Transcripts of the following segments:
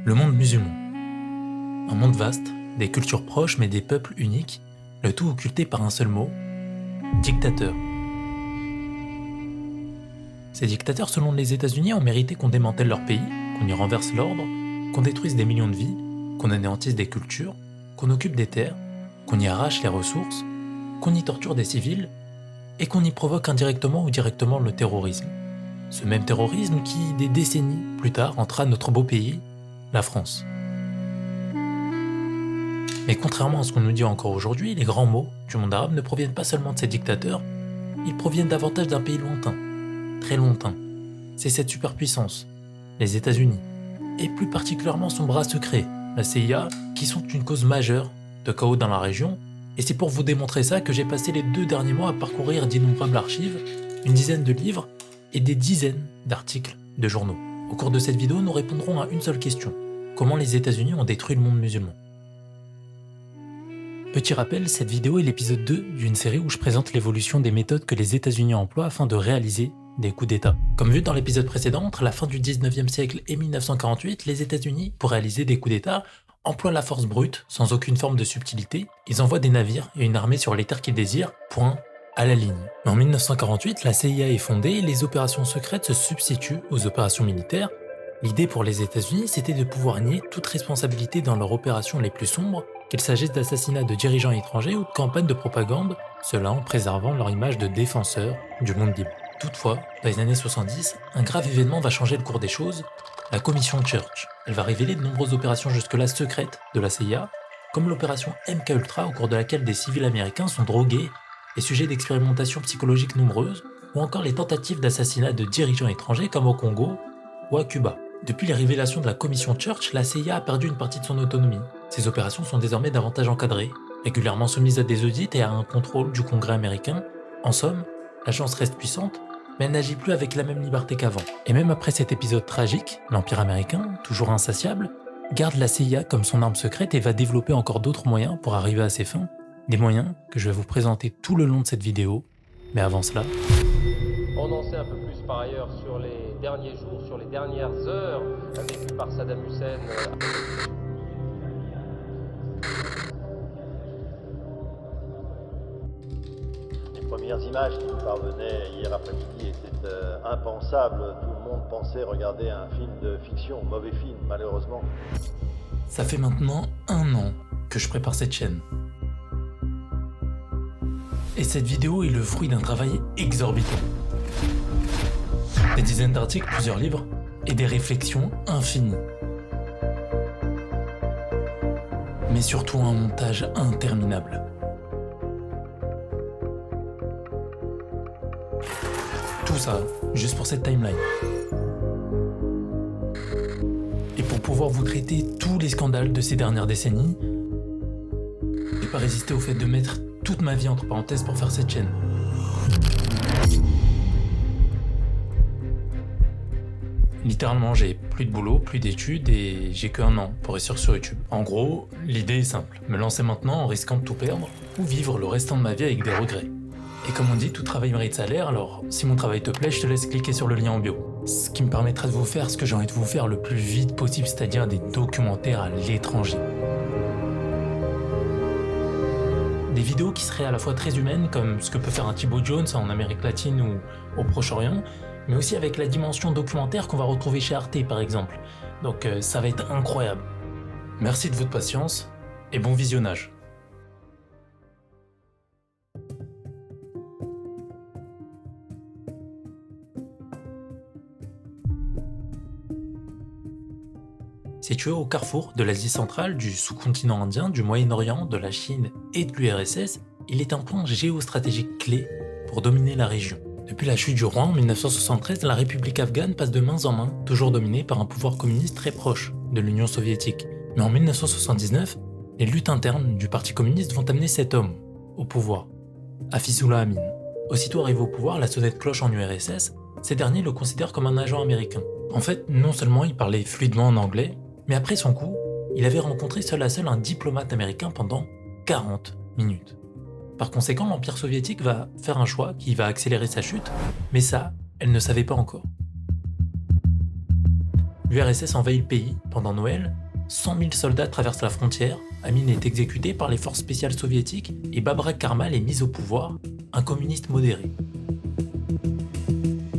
Le monde musulman. Un monde vaste, des cultures proches mais des peuples uniques, le tout occulté par un seul mot, dictateur. Ces dictateurs, selon les États-Unis, ont mérité qu'on démantèle leur pays, qu'on y renverse l'ordre, qu'on détruise des millions de vies, qu'on anéantisse des cultures, qu'on occupe des terres, qu'on y arrache les ressources, qu'on y torture des civils, et qu'on y provoque indirectement ou directement le terrorisme. Ce même terrorisme qui, des décennies plus tard, entra notre beau pays, la France. Mais contrairement à ce qu'on nous dit encore aujourd'hui, les grands mots du monde arabe ne proviennent pas seulement de ces dictateurs, ils proviennent davantage d'un pays lointain, très lointain. C'est cette superpuissance, les États-Unis, et plus particulièrement son bras secret, la CIA, qui sont une cause majeure de chaos dans la région, et c'est pour vous démontrer ça que j'ai passé les 2 derniers mois à parcourir d'innombrables archives, une dizaine de livres et des dizaines d'articles de journaux. Au cours de cette vidéo, nous répondrons à une seule question. Comment les États-Unis ont détruit le monde musulman? Petit rappel, cette vidéo est l'épisode 2 d'une série où je présente l'évolution des méthodes que les États-Unis emploient afin de réaliser des coups d'État. Comme vu dans l'épisode précédent, entre la fin du 19e siècle et 1948, les États-Unis, pour réaliser des coups d'État, emploient la force brute, sans aucune forme de subtilité. Ils envoient des navires et une armée sur les terres qu'ils désirent, point à la ligne. Mais en 1948, la CIA est fondée et les opérations secrètes se substituent aux opérations militaires. L'idée pour les États-Unis, c'était de pouvoir nier toute responsabilité dans leurs opérations les plus sombres, qu'il s'agisse d'assassinats de dirigeants étrangers ou de campagnes de propagande, cela en préservant leur image de défenseurs du monde libre. Toutefois, dans les années 70, un grave événement va changer le cours des choses, la commission Church. Elle va révéler de nombreuses opérations jusque-là secrètes de la CIA, comme l'opération MKUltra au cours de laquelle des civils américains sont drogués et sujets d'expérimentations psychologiques nombreuses, ou encore les tentatives d'assassinat de dirigeants étrangers comme au Congo ou à Cuba. Depuis les révélations de la commission Church, la CIA a perdu une partie de son autonomie. Ces opérations sont désormais davantage encadrées, régulièrement soumises à des audits et à un contrôle du Congrès américain. En somme, l'agence reste puissante, mais elle n'agit plus avec la même liberté qu'avant. Et même après cet épisode tragique, l'Empire américain, toujours insatiable, garde la CIA comme son arme secrète et va développer encore d'autres moyens pour arriver à ses fins. Des moyens que je vais vous présenter tout le long de cette vidéo, mais avant cela... On en sait un peu plus par ailleurs sur les derniers jours, sur les dernières heures vécues par Saddam Hussein. Les premières images qui nous parvenaient hier après-midi étaient impensables. Tout le monde pensait regarder un film de fiction, mauvais film malheureusement. Ça fait maintenant 1 an que je prépare cette chaîne. Et cette vidéo est le fruit d'un travail exorbitant. Des dizaines d'articles, plusieurs livres, et des réflexions infinies. Mais surtout un montage interminable. Tout ça, juste pour cette timeline. Et pour pouvoir vous traiter tous les scandales de ces dernières décennies, j'ai pas résisté au fait de mettre toute ma vie entre parenthèses pour faire cette chaîne. Littéralement, j'ai plus de boulot, plus d'études et j'ai que1 an pour réussir sur YouTube. En gros, l'idée est simple, me lancer maintenant en risquant de tout perdre ou vivre le restant de ma vie avec des regrets. Et comme on dit, tout travail mérite salaire, alors si mon travail te plaît, je te laisse cliquer sur le lien en bio. Ce qui me permettra de vous faire ce que j'ai envie de vous faire le plus vite possible, c'est-à-dire des documentaires à l'étranger. Des vidéos qui seraient à la fois très humaines, comme ce que peut faire un Thibaut Jones en Amérique latine ou au Proche-Orient, mais aussi avec la dimension documentaire qu'on va retrouver chez Arte par exemple. Donc ça va être incroyable. Merci de votre patience et bon visionnage. Situé au carrefour de l'Asie centrale, du sous-continent indien, du Moyen-Orient, de la Chine et de l'URSS, il est un point géostratégique clé pour dominer la région. Depuis la chute du roi en 1973, la République afghane passe de main en main, toujours dominée par un pouvoir communiste très proche de l'Union soviétique. Mais en 1979, les luttes internes du Parti communiste vont amener cet homme au pouvoir, Hafizullah Amin. Aussitôt arrivé au pouvoir, la sonnette cloche en URSS, ces derniers le considèrent comme un agent américain. En fait, non seulement il parlait fluidement en anglais, mais après son coup, il avait rencontré seul à seul un diplomate américain pendant 40 minutes. Par conséquent, l'Empire soviétique va faire un choix qui va accélérer sa chute, mais ça, elle ne savait pas encore. l'URSS envahit le pays pendant Noël, 100 000 soldats traversent la frontière, Amin est exécuté par les forces spéciales soviétiques et Babrak Karmal est mis au pouvoir, un communiste modéré.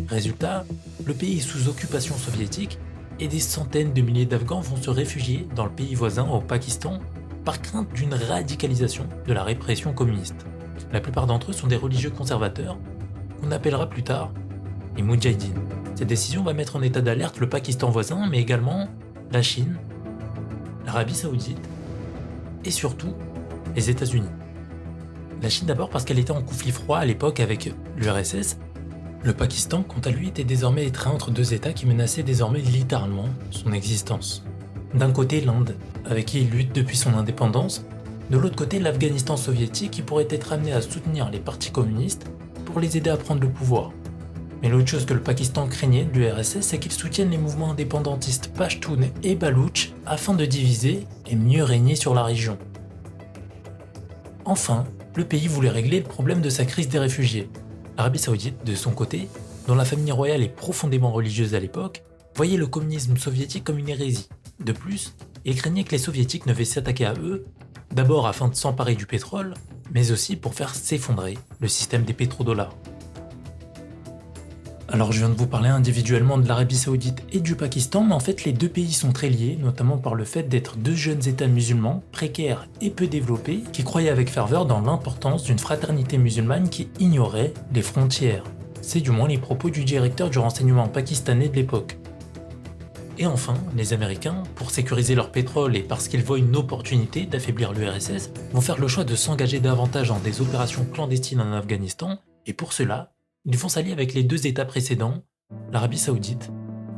Résultat, le pays est sous occupation soviétique et des centaines de milliers d'Afghans vont se réfugier dans le pays voisin au Pakistan par crainte d'une radicalisation de la répression communiste. La plupart d'entre eux sont des religieux conservateurs qu'on appellera plus tard les Moudjahidines. Cette décision va mettre en état d'alerte le Pakistan voisin, mais également la Chine, l'Arabie Saoudite et surtout les États-Unis. La Chine d'abord parce qu'elle était en conflit froid à l'époque avec l'URSS. Le Pakistan, quant à lui, était désormais étreint entre deux États qui menaçaient désormais littéralement son existence. D'un côté, l'Inde, avec qui il lutte depuis son indépendance, de l'autre côté, l'Afghanistan soviétique qui pourrait être amené à soutenir les partis communistes pour les aider à prendre le pouvoir. Mais l'autre chose que le Pakistan craignait de l'URSS, c'est qu'ils soutiennent les mouvements indépendantistes Pashtun et Baloutch afin de diviser et mieux régner sur la région. Enfin, le pays voulait régler le problème de sa crise des réfugiés. L'Arabie Saoudite, de son côté, dont la famille royale est profondément religieuse à l'époque, voyait le communisme soviétique comme une hérésie. De plus, il craignait que les soviétiques ne viennent s'attaquer à eux, d'abord afin de s'emparer du pétrole, mais aussi pour faire s'effondrer le système des pétrodollars. Alors je viens de vous parler individuellement de l'Arabie Saoudite et du Pakistan, mais en fait les deux pays sont très liés, notamment par le fait d'être deux jeunes États musulmans, précaires et peu développés, qui croyaient avec ferveur dans l'importance d'une fraternité musulmane qui ignorait les frontières. C'est du moins les propos du directeur du renseignement pakistanais de l'époque. Et enfin, les Américains, pour sécuriser leur pétrole et parce qu'ils voient une opportunité d'affaiblir l'URSS, vont faire le choix de s'engager davantage dans des opérations clandestines en Afghanistan, et pour cela, ils vont s'allier avec les deux États précédents, l'Arabie Saoudite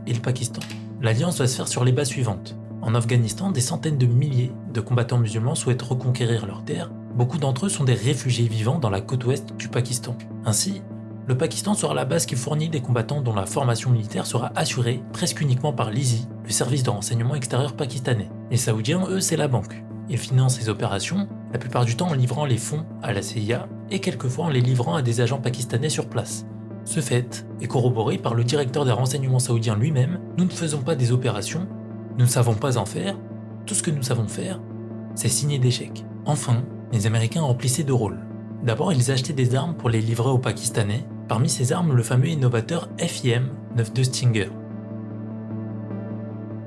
et le Pakistan. L'alliance va se faire sur les bases suivantes. En Afghanistan, des centaines de milliers de combattants musulmans souhaitent reconquérir leurs terres. Beaucoup d'entre eux sont des réfugiés vivant dans la côte ouest du Pakistan. Ainsi, le Pakistan sera la base qui fournit des combattants dont la formation militaire sera assurée presque uniquement par l'ISI, le service de renseignement extérieur pakistanais. Les Saoudiens, eux, c'est la banque. Ils financent ces opérations, la plupart du temps en livrant les fonds à la CIA et quelquefois en les livrant à des agents pakistanais sur place. Ce fait est corroboré par le directeur des renseignements saoudiens lui-même. Nous ne faisons pas des opérations, nous ne savons pas en faire, tout ce que nous savons faire, c'est signer des chèques. Enfin, les Américains remplissaient deux rôles. D'abord, ils achetaient des armes pour les livrer aux Pakistanais, parmi ces armes le fameux innovateur FIM-92 Stinger.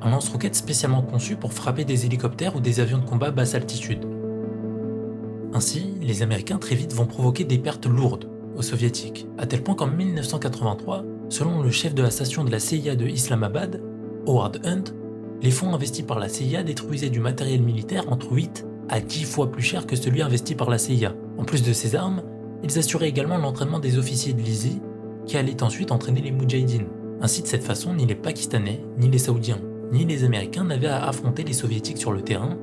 Un lance-roquette spécialement conçu pour frapper des hélicoptères ou des avions de combat à basse altitude. Ainsi, les Américains très vite vont provoquer des pertes lourdes aux Soviétiques, à tel point qu'en 1983, selon le chef de la station de la CIA de Islamabad, Howard Hunt, les fonds investis par la CIA détruisaient du matériel militaire entre 8 à 10 fois plus cher que celui investi par la CIA. En plus de ces armes, ils assuraient également l'entraînement des officiers de l'ISI, qui allaient ensuite entraîner les Moudjahidines. Ainsi, de cette façon, ni les Pakistanais, ni les Saoudiens, ni les Américains n'avaient à affronter les Soviétiques sur le terrain,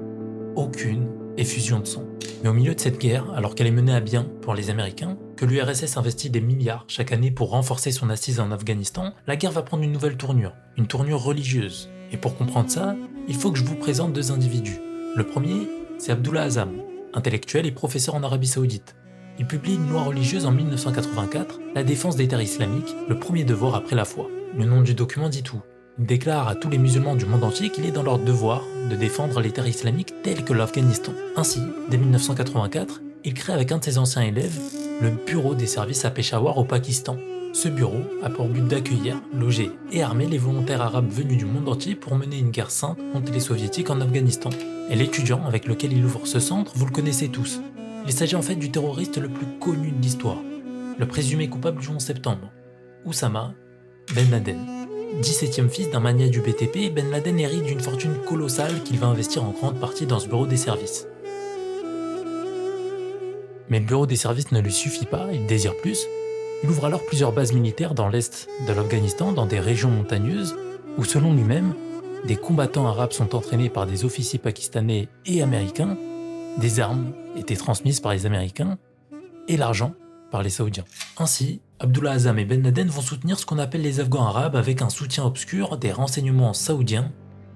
aucune effusion de sang. Mais au milieu de cette guerre, alors qu'elle est menée à bien pour les Américains, que l'URSS investit des milliards chaque année pour renforcer son assise en Afghanistan, la guerre va prendre une nouvelle tournure, une tournure religieuse. Et pour comprendre ça, il faut que je vous présente deux individus. Le premier, c'est Abdullah Azzam, intellectuel et professeur en Arabie Saoudite. Il publie une loi religieuse en 1984, La défense des terres islamiques, le premier devoir après la foi. Le nom du document dit tout. Il déclare à tous les musulmans du monde entier qu'il est dans leur devoir de défendre les terres islamiques telles que l'Afghanistan. Ainsi, dès 1984, il crée avec un de ses anciens élèves le Bureau des services à Peshawar au Pakistan. Ce bureau a pour but d'accueillir, loger et armer les volontaires arabes venus du monde entier pour mener une guerre sainte contre les soviétiques en Afghanistan. Et l'étudiant avec lequel il ouvre ce centre, vous le connaissez tous. Il s'agit en fait du terroriste le plus connu de l'histoire, le présumé coupable du 11 septembre, Oussama Ben Laden. 17e fils d'un magnat du BTP, Ben Laden hérite d'une fortune colossale qu'il va investir en grande partie dans ce bureau des services. Mais le bureau des services ne lui suffit pas, il désire plus. Il ouvre alors plusieurs bases militaires dans l'est de l'Afghanistan, dans des régions montagneuses, où selon lui-même, des combattants arabes sont entraînés par des officiers pakistanais et américains, des armes étaient transmises par les Américains, et l'argent par les Saoudiens. Ainsi, Abdullah Azzam et Ben Laden vont soutenir ce qu'on appelle les Afghans arabes avec un soutien obscur des renseignements saoudiens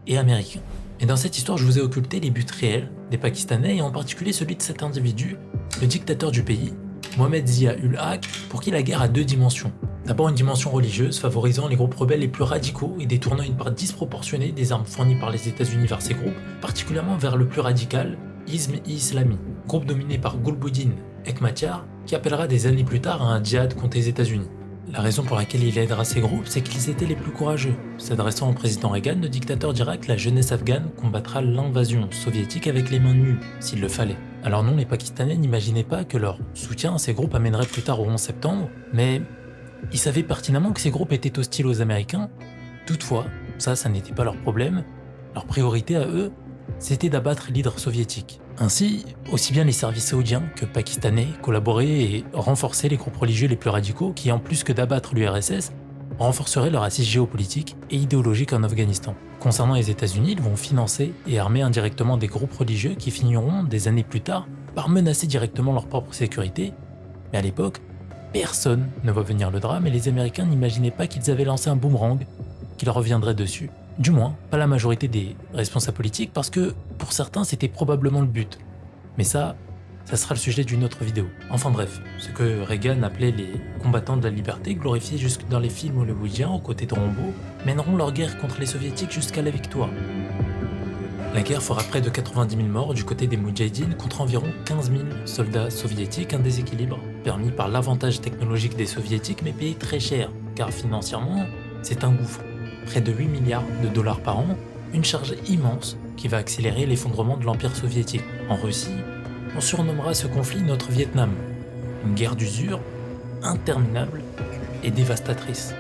et américains. Et dans cette histoire, je vous ai occulté les buts réels des Pakistanais et en particulier celui de cet individu, le dictateur du pays, Mohamed Zia-ul Haq, pour qui la guerre a deux dimensions. D'abord une dimension religieuse, favorisant les groupes rebelles les plus radicaux et détournant une part disproportionnée des armes fournies par les États-Unis vers ces groupes, particulièrement vers le plus radical, Hizb Islami, groupe dominé par Gulbuddin Hekmatyar, qui appellera des années plus tard à un djihad contre les États-Unis. La raison pour laquelle il aidera ces groupes, c'est qu'ils étaient les plus courageux. S'adressant au président Reagan, le dictateur d'Irak, la jeunesse afghane combattra l'invasion soviétique avec les mains nues, s'il le fallait. Alors non, les Pakistanais n'imaginaient pas que leur soutien à ces groupes amènerait plus tard au 11 septembre, mais ils savaient pertinemment que ces groupes étaient hostiles aux Américains. Toutefois, ça n'était pas leur problème. Leur priorité à eux, c'était d'abattre l'hydre soviétique. Ainsi, aussi bien les services saoudiens que pakistanais collaboraient et renforçaient les groupes religieux les plus radicaux qui, en plus que d'abattre l'URSS, renforceraient leur assise géopolitique et idéologique en Afghanistan. Concernant les États-Unis, ils vont financer et armer indirectement des groupes religieux qui finiront, des années plus tard, par menacer directement leur propre sécurité. Mais à l'époque, personne ne voit venir le drame et les Américains n'imaginaient pas qu'ils avaient lancé un boomerang qui leur reviendrait dessus. Du moins, pas la majorité des responsables politiques parce que, pour certains, c'était probablement le but. Mais ça sera le sujet d'une autre vidéo. Enfin bref, ce que Reagan appelait les combattants de la liberté, glorifiés jusque dans les films hollywoodiens aux côtés de Rambo, mèneront leur guerre contre les soviétiques jusqu'à la victoire. La guerre fera près de 90 000 morts du côté des Moudjahidines contre environ 15 000 soldats soviétiques, un déséquilibre permis par l'avantage technologique des soviétiques mais payé très cher, car financièrement, c'est un gouffre. Près de 8 milliards de dollars par an, une charge immense qui va accélérer l'effondrement de l'Empire soviétique. En Russie, on surnommera ce conflit notre Vietnam, une guerre d'usure interminable et dévastatrice.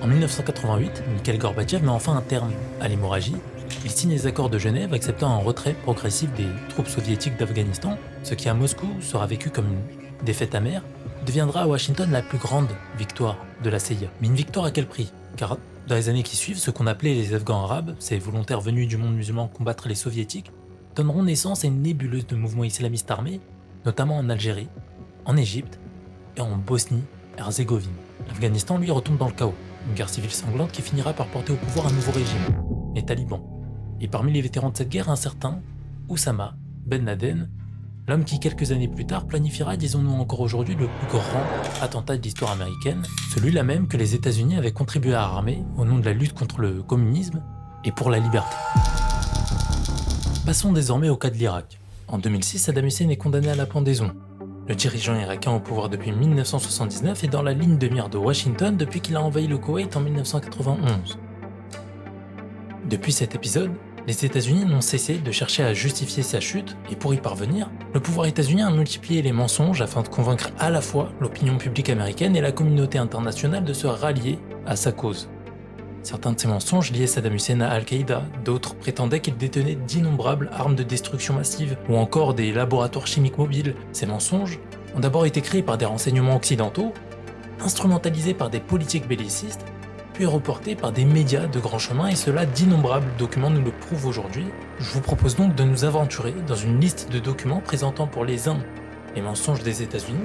En 1988, Mikhail Gorbatchev met enfin un terme à l'hémorragie. Il signe les accords de Genève acceptant un retrait progressif des troupes soviétiques d'Afghanistan, ce qui à Moscou sera vécu comme une défaite amère, deviendra à Washington la plus grande victoire de la CIA. Mais une victoire à quel prix ? Car dans les années qui suivent, ce qu'on appelait les Afghans arabes, ces volontaires venus du monde musulman combattre les soviétiques, donneront naissance à une nébuleuse de mouvements islamistes armés, notamment en Algérie, en Égypte et en Bosnie-Herzégovine. L'Afghanistan, lui, retombe dans le chaos, une guerre civile sanglante qui finira par porter au pouvoir un nouveau régime, les talibans. Et parmi les vétérans de cette guerre, un certain Oussama Ben Laden, l'homme qui quelques années plus tard planifiera, disons-nous encore aujourd'hui, le plus grand attentat de l'histoire américaine, celui-là même que les États-Unis avaient contribué à armer au nom de la lutte contre le communisme et pour la liberté. Passons désormais au cas de l'Irak. En 2006, Saddam Hussein est condamné à la pendaison. Le dirigeant irakien au pouvoir depuis 1979 est dans la ligne de mire de Washington depuis qu'il a envahi le Koweït en 1991. Depuis cet épisode, les États-Unis n'ont cessé de chercher à justifier sa chute, et pour y parvenir, le pouvoir états-unien a multiplié les mensonges afin de convaincre à la fois l'opinion publique américaine et la communauté internationale de se rallier à sa cause. Certains de ces mensonges liaient Saddam Hussein à Al-Qaïda, d'autres prétendaient qu'il détenait d'innombrables armes de destruction massive, ou encore des laboratoires chimiques mobiles. Ces mensonges ont d'abord été créés par des renseignements occidentaux, instrumentalisés par des politiques bellicistes, puis reportés par des médias de grand chemin, et cela d'innombrables documents nous le prouvent aujourd'hui. Je vous propose donc de nous aventurer dans une liste de documents présentant pour les uns les mensonges des États-Unis,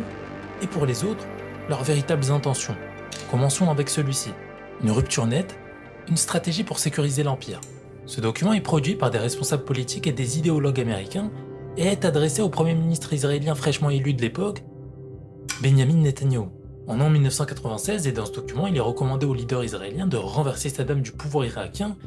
et pour les autres, leurs véritables intentions. Commençons avec celui-ci. Une rupture nette, une stratégie pour sécuriser l'Empire. Ce document est produit par des responsables politiques et des idéologues américains, et est adressé au premier ministre israélien fraîchement élu de l'époque, Benjamin Netanyahou. En an 1996, et dans ce document, il est recommandé aux leaders israéliens de renverser Saddam du pouvoir irakien,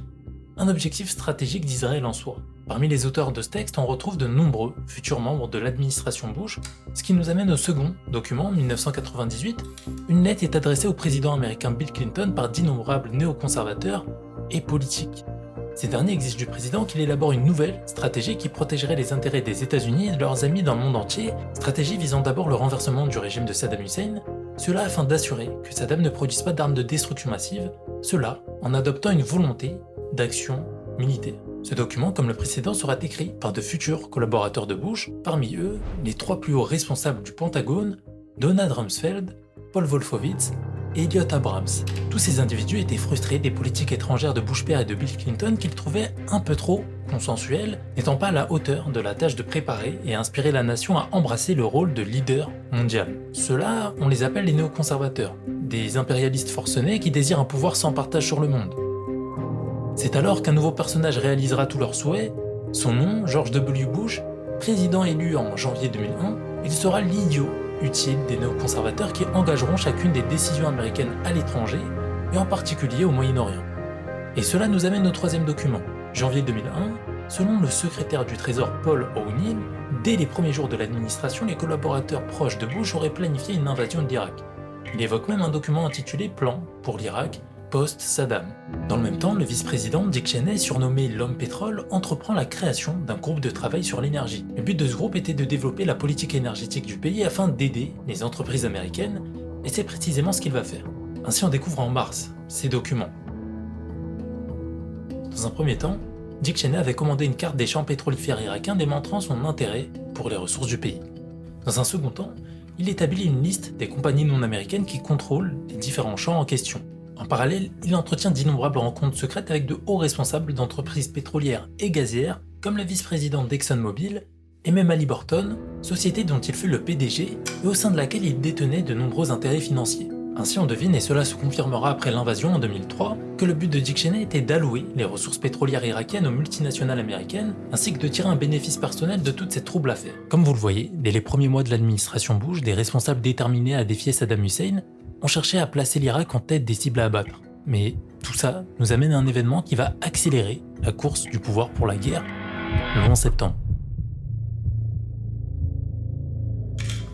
un objectif stratégique d'Israël en soi. Parmi les auteurs de ce texte, on retrouve de nombreux futurs membres de l'administration Bush, ce qui nous amène au second document, 1998. Une lettre est adressée au président américain Bill Clinton par d'innombrables néoconservateurs et politiques. Ces derniers exigent du président qu'il élabore une nouvelle stratégie qui protégerait les intérêts des États-Unis et de leurs amis dans le monde entier, stratégie visant d'abord le renversement du régime de Saddam Hussein, cela afin d'assurer que Saddam ne produise pas d'armes de destruction massive, cela en adoptant une volonté d'action militaire. Ce document, comme le précédent, sera écrit par de futurs collaborateurs de Bush, parmi eux les trois plus hauts responsables du Pentagone, Donald Rumsfeld, Paul Wolfowitz et Elliot Abrams. Tous ces individus étaient frustrés des politiques étrangères de Bush père et de Bill Clinton qu'ils trouvaient un peu trop consensuelles, n'étant pas à la hauteur de la tâche de préparer et inspirer la nation à embrasser le rôle de leader mondial. Ceux-là, on les appelle les néoconservateurs, des impérialistes forcenés qui désirent un pouvoir sans partage sur le monde. C'est alors qu'un nouveau personnage réalisera tous leurs souhaits. Son nom, George W. Bush, président élu en janvier 2001, il sera l'idiot utiles des néoconservateurs qui engageront chacune des décisions américaines à l'étranger, et en particulier au Moyen-Orient. Et cela nous amène au troisième document. Janvier 2001, selon le secrétaire du Trésor Paul O'Neill, dès les premiers jours de l'administration, les collaborateurs proches de Bush auraient planifié une invasion de l'Irak. Il évoque même un document intitulé Plan pour l'Irak post-Saddam. Dans le même temps, le vice-président Dick Cheney, surnommé l'homme pétrole, entreprend la création d'un groupe de travail sur l'énergie. Le but de ce groupe était de développer la politique énergétique du pays afin d'aider les entreprises américaines, et c'est précisément ce qu'il va faire. Ainsi, on découvre en mars ces documents. Dans un premier temps, Dick Cheney avait commandé une carte des champs pétrolifères irakiens démontrant son intérêt pour les ressources du pays. Dans un second temps, il établit une liste des compagnies non américaines qui contrôlent les différents champs en question. En parallèle, il entretient d'innombrables rencontres secrètes avec de hauts responsables d'entreprises pétrolières et gazières, comme la vice-présidente d'ExxonMobil et même Halliburton, société dont il fut le PDG et au sein de laquelle il détenait de nombreux intérêts financiers. Ainsi on devine, et cela se confirmera après l'invasion en 2003, que le but de Dick Cheney était d'allouer les ressources pétrolières irakiennes aux multinationales américaines, ainsi que de tirer un bénéfice personnel de toute cette trouble affaire. Comme vous le voyez, dès les premiers mois de l'administration Bush, des responsables déterminés à défier Saddam Hussein ont cherché à placer l'Irak en tête des cibles à abattre. Mais tout ça nous amène à un événement qui va accélérer la course du pouvoir pour la guerre, le 11 septembre.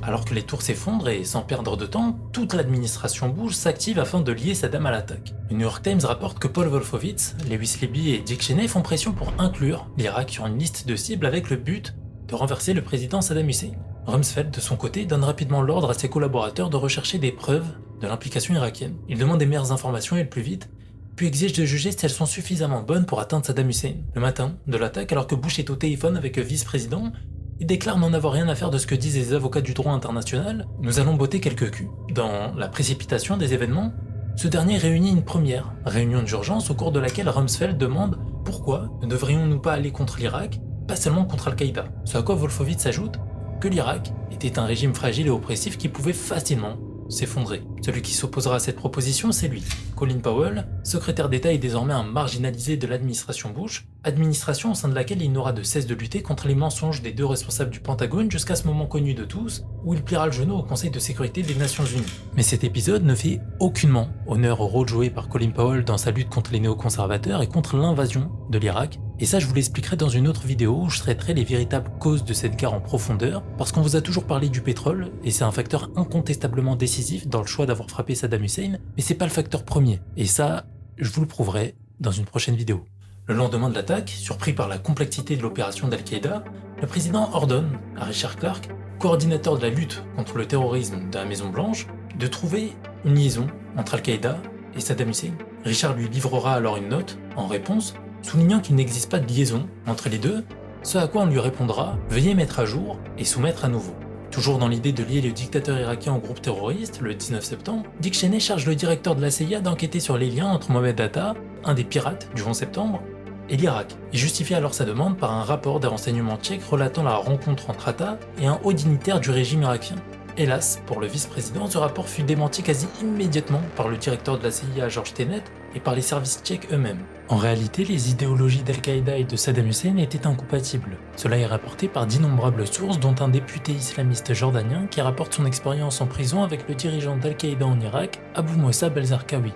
Alors que les tours s'effondrent et sans perdre de temps, toute l'administration Bush s'active afin de lier Saddam à l'attaque. Le New York Times rapporte que Paul Wolfowitz, Lewis Libby et Dick Cheney font pression pour inclure l'Irak sur une liste de cibles avec le but de renverser le président Saddam Hussein. Rumsfeld, de son côté, donne rapidement l'ordre à ses collaborateurs de rechercher des preuves de l'implication irakienne. Il demande des meilleures informations et le plus vite, puis exige de juger si elles sont suffisamment bonnes pour atteindre Saddam Hussein. Le matin de l'attaque, alors que Bush est au téléphone avec le vice-président, il déclare n'en avoir rien à faire de ce que disent les avocats du droit international. Nous allons botter quelques culs. Dans la précipitation des événements, ce dernier réunit une première réunion d'urgence au cours de laquelle Rumsfeld demande pourquoi ne devrions-nous pas aller contre l'Irak, pas seulement contre Al-Qaïda. Ce à quoi Wolfowitz ajoute que l'Irak était un régime fragile et oppressif qui pouvait facilement s'effondrer. Celui qui s'opposera à cette proposition, c'est lui. Colin Powell, secrétaire d'État et désormais un marginalisé de l'administration Bush, administration au sein de laquelle il n'aura de cesse de lutter contre les mensonges des deux responsables du Pentagone jusqu'à ce moment connu de tous, où il pliera le genou au Conseil de sécurité des Nations Unies. Mais cet épisode ne fait aucunement honneur au rôle joué par Colin Powell dans sa lutte contre les néoconservateurs et contre l'invasion de l'Irak, et ça je vous l'expliquerai dans une autre vidéo où je traiterai les véritables causes de cette guerre en profondeur, parce qu'on vous a toujours parlé du pétrole, et c'est un facteur incontestablement décisif dans le choix d'avoir frappé Saddam Hussein, mais c'est pas le facteur premier, et ça, je vous le prouverai dans une prochaine vidéo. Le lendemain de l'attaque, surpris par la complexité de l'opération d'Al-Qaïda, le président ordonne à Richard Clark, coordinateur de la lutte contre le terrorisme de la Maison Blanche, de trouver une liaison entre Al-Qaïda et Saddam Hussein. Richard lui livrera alors une note en réponse, soulignant qu'il n'existe pas de liaison entre les deux, ce à quoi on lui répondra « Veuillez mettre à jour et soumettre à nouveau ». Toujours dans l'idée de lier le dictateur irakien au groupe terroriste, le 19 septembre, Dick Cheney charge le directeur de la CIA d'enquêter sur les liens entre Mohamed Atta, un des pirates du 11 septembre, et l'Irak. Il justifie alors sa demande par un rapport des renseignements tchèques relatant la rencontre entre Atta et un haut dignitaire du régime irakien. Hélas, pour le vice-président, ce rapport fut démenti quasi immédiatement par le directeur de la CIA, George Tenet, et par les services tchèques eux-mêmes. En réalité, les idéologies d'Al-Qaïda et de Saddam Hussein étaient incompatibles. Cela est rapporté par d'innombrables sources, dont un député islamiste jordanien qui rapporte son expérience en prison avec le dirigeant d'Al-Qaïda en Irak, Abu Mossab al-Zarqawi.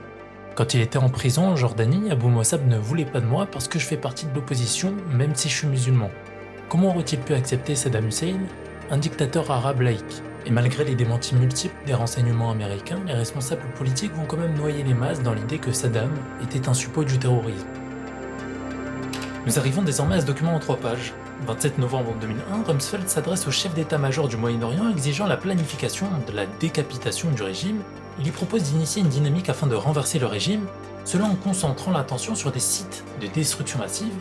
Quand il était en prison en Jordanie, Abu Mossab ne voulait pas de moi parce que je fais partie de l'opposition, même si je suis musulman. Comment aurait-il pu accepter Saddam Hussein, un dictateur arabe laïque? Et malgré les démentis multiples des renseignements américains, les responsables politiques vont quand même noyer les masses dans l'idée que Saddam était un suppôt du terrorisme. Nous arrivons désormais à ce document en 3 pages. Le 27 novembre 2001, Rumsfeld s'adresse au chef d'état-major du Moyen-Orient exigeant la planification de la décapitation du régime. Il lui propose d'initier une dynamique afin de renverser le régime, cela en concentrant l'attention sur des sites de destruction massive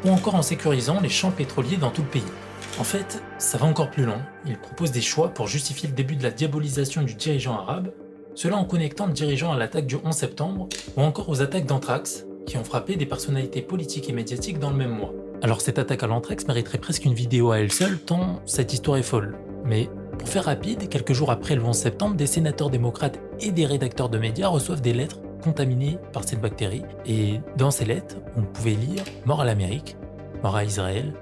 ou encore en sécurisant les champs pétroliers dans tout le pays. En fait, ça va encore plus loin, il propose des choix pour justifier le début de la diabolisation du dirigeant arabe, cela en connectant le dirigeant à l'attaque du 11 septembre ou encore aux attaques d'anthrax qui ont frappé des personnalités politiques et médiatiques dans le même mois. Alors cette attaque à l'anthrax mériterait presque une vidéo à elle seule tant cette histoire est folle. Mais pour faire rapide, quelques jours après le 11 septembre, des sénateurs démocrates et des rédacteurs de médias reçoivent des lettres contaminées par cette bactérie et dans ces lettres, on pouvait lire « Mort à l'Amérique »,« Mort à Israël »,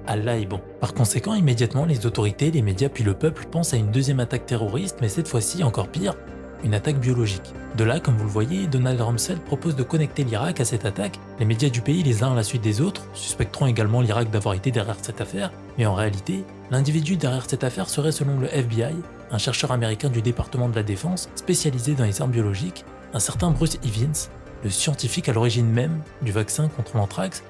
Allah est bon. Par conséquent, immédiatement, les autorités, les médias puis le peuple pensent à une deuxième attaque terroriste, mais cette fois-ci, encore pire, une attaque biologique. De là, comme vous le voyez, Donald Rumsfeld propose de connecter l'Irak à cette attaque. Les médias du pays, les uns à la suite des autres, suspecteront également l'Irak d'avoir été derrière cette affaire, mais en réalité, l'individu derrière cette affaire serait selon le FBI, un chercheur américain du département de la défense spécialisé dans les armes biologiques, un certain Bruce Evans, le scientifique à l'origine même du vaccin contre l'anthrax.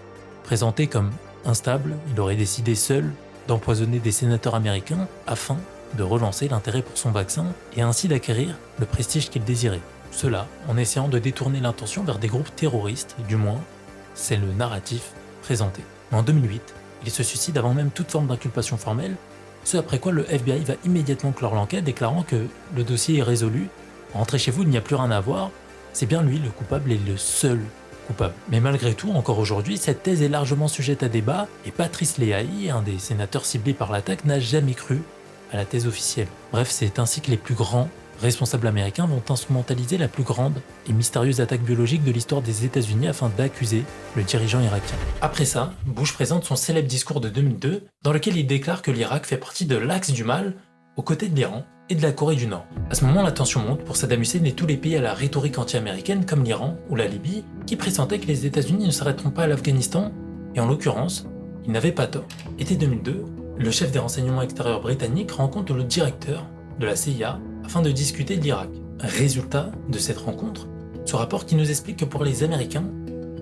Présenté comme instable, il aurait décidé seul d'empoisonner des sénateurs américains afin de relancer l'intérêt pour son vaccin et ainsi d'acquérir le prestige qu'il désirait. Cela en essayant de détourner l'intention vers des groupes terroristes, du moins, c'est le narratif présenté. Mais en 2008, il se suicide avant même toute forme d'inculpation formelle, ce après quoi le FBI va immédiatement clore l'enquête, déclarant que le dossier est résolu, rentrez chez vous, il n'y a plus rien à voir, c'est bien lui le coupable et le seul coupable. Mais malgré tout, encore aujourd'hui, cette thèse est largement sujette à débat, et Patrice Leahy, un des sénateurs ciblés par l'attaque, n'a jamais cru à la thèse officielle. Bref, c'est ainsi que les plus grands responsables américains vont instrumentaliser la plus grande et mystérieuse attaque biologique de l'histoire des États-Unis afin d'accuser le dirigeant irakien. Après ça, Bush présente son célèbre discours de 2002 dans lequel il déclare que l'Irak fait partie de l'axe du mal aux côtés de l'Iran et de la Corée du Nord. À ce moment, la tension monte pour Saddam Hussein et tous les pays à la rhétorique anti-américaine comme l'Iran ou la Libye qui pressentaient que les États-Unis ne s'arrêteront pas à l'Afghanistan et en l'occurrence, ils n'avaient pas tort. Été 2002, le chef des renseignements extérieurs britanniques rencontre le directeur de la CIA afin de discuter de l'Irak. Résultat de cette rencontre, ce rapport qui nous explique que pour les Américains,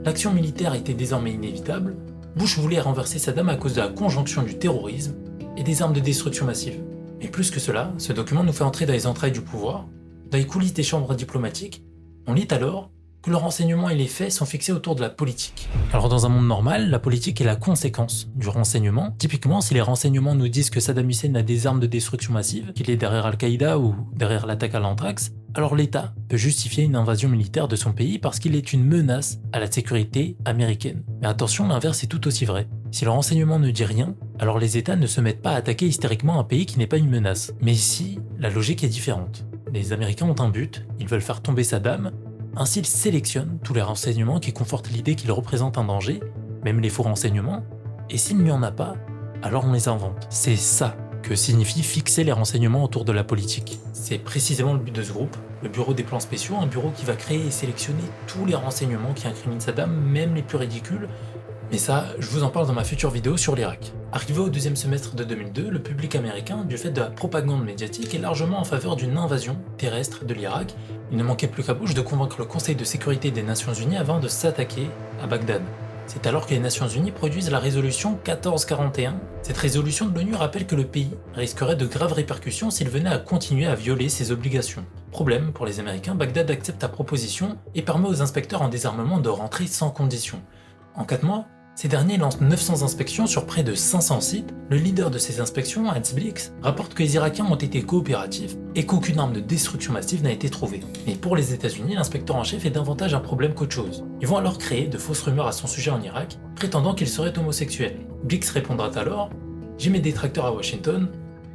l'action militaire était désormais inévitable, Bush voulait renverser Saddam à cause de la conjonction du terrorisme et des armes de destruction massive. Et plus que cela, ce document nous fait entrer dans les entrailles du pouvoir, dans les coulisses des chambres diplomatiques. On lit alors que le renseignement et les faits sont fixés autour de la politique. Alors dans un monde normal, la politique est la conséquence du renseignement. Typiquement, si les renseignements nous disent que Saddam Hussein a des armes de destruction massive, qu'il est derrière Al-Qaïda ou derrière l'attaque à l'anthrax, alors l'État peut justifier une invasion militaire de son pays parce qu'il est une menace à la sécurité américaine. Mais attention, l'inverse est tout aussi vrai. Si le renseignement ne dit rien, alors les États ne se mettent pas à attaquer hystériquement un pays qui n'est pas une menace. Mais ici, la logique est différente. Les Américains ont un but, ils veulent faire tomber Saddam. Ainsi, ils sélectionnent tous les renseignements qui confortent l'idée qu'ils représentent un danger, même les faux renseignements, et s'il n'y en a pas, alors on les invente. C'est ça que signifie fixer les renseignements autour de la politique. C'est précisément le but de ce groupe, le bureau des plans spéciaux, un bureau qui va créer et sélectionner tous les renseignements qui incriminent Saddam, même les plus ridicules, mais ça, je vous en parle dans ma future vidéo sur l'Irak. Arrivé au deuxième semestre de 2002, le public américain, du fait de la propagande médiatique, est largement en faveur d'une invasion terrestre de l'Irak. Il ne manquait plus qu'à Bush de convaincre le Conseil de sécurité des Nations Unies avant de s'attaquer à Bagdad. C'est alors que les Nations Unies produisent la résolution 1441. Cette résolution de l'ONU rappelle que le pays risquerait de graves répercussions s'il venait à continuer à violer ses obligations. Problème, pour les Américains, Bagdad accepte la proposition et permet aux inspecteurs en désarmement de rentrer sans condition. En 4 mois, ces derniers lancent 900 inspections sur près de 500 sites. Le leader de ces inspections, Hans Blix, rapporte que les Irakiens ont été coopératifs et qu'aucune arme de destruction massive n'a été trouvée. Mais pour les États-Unis, l'inspecteur en chef est davantage un problème qu'autre chose. Ils vont alors créer de fausses rumeurs à son sujet en Irak, prétendant qu'il serait homosexuel. Blix répondra alors « J'ai mes détracteurs à Washington,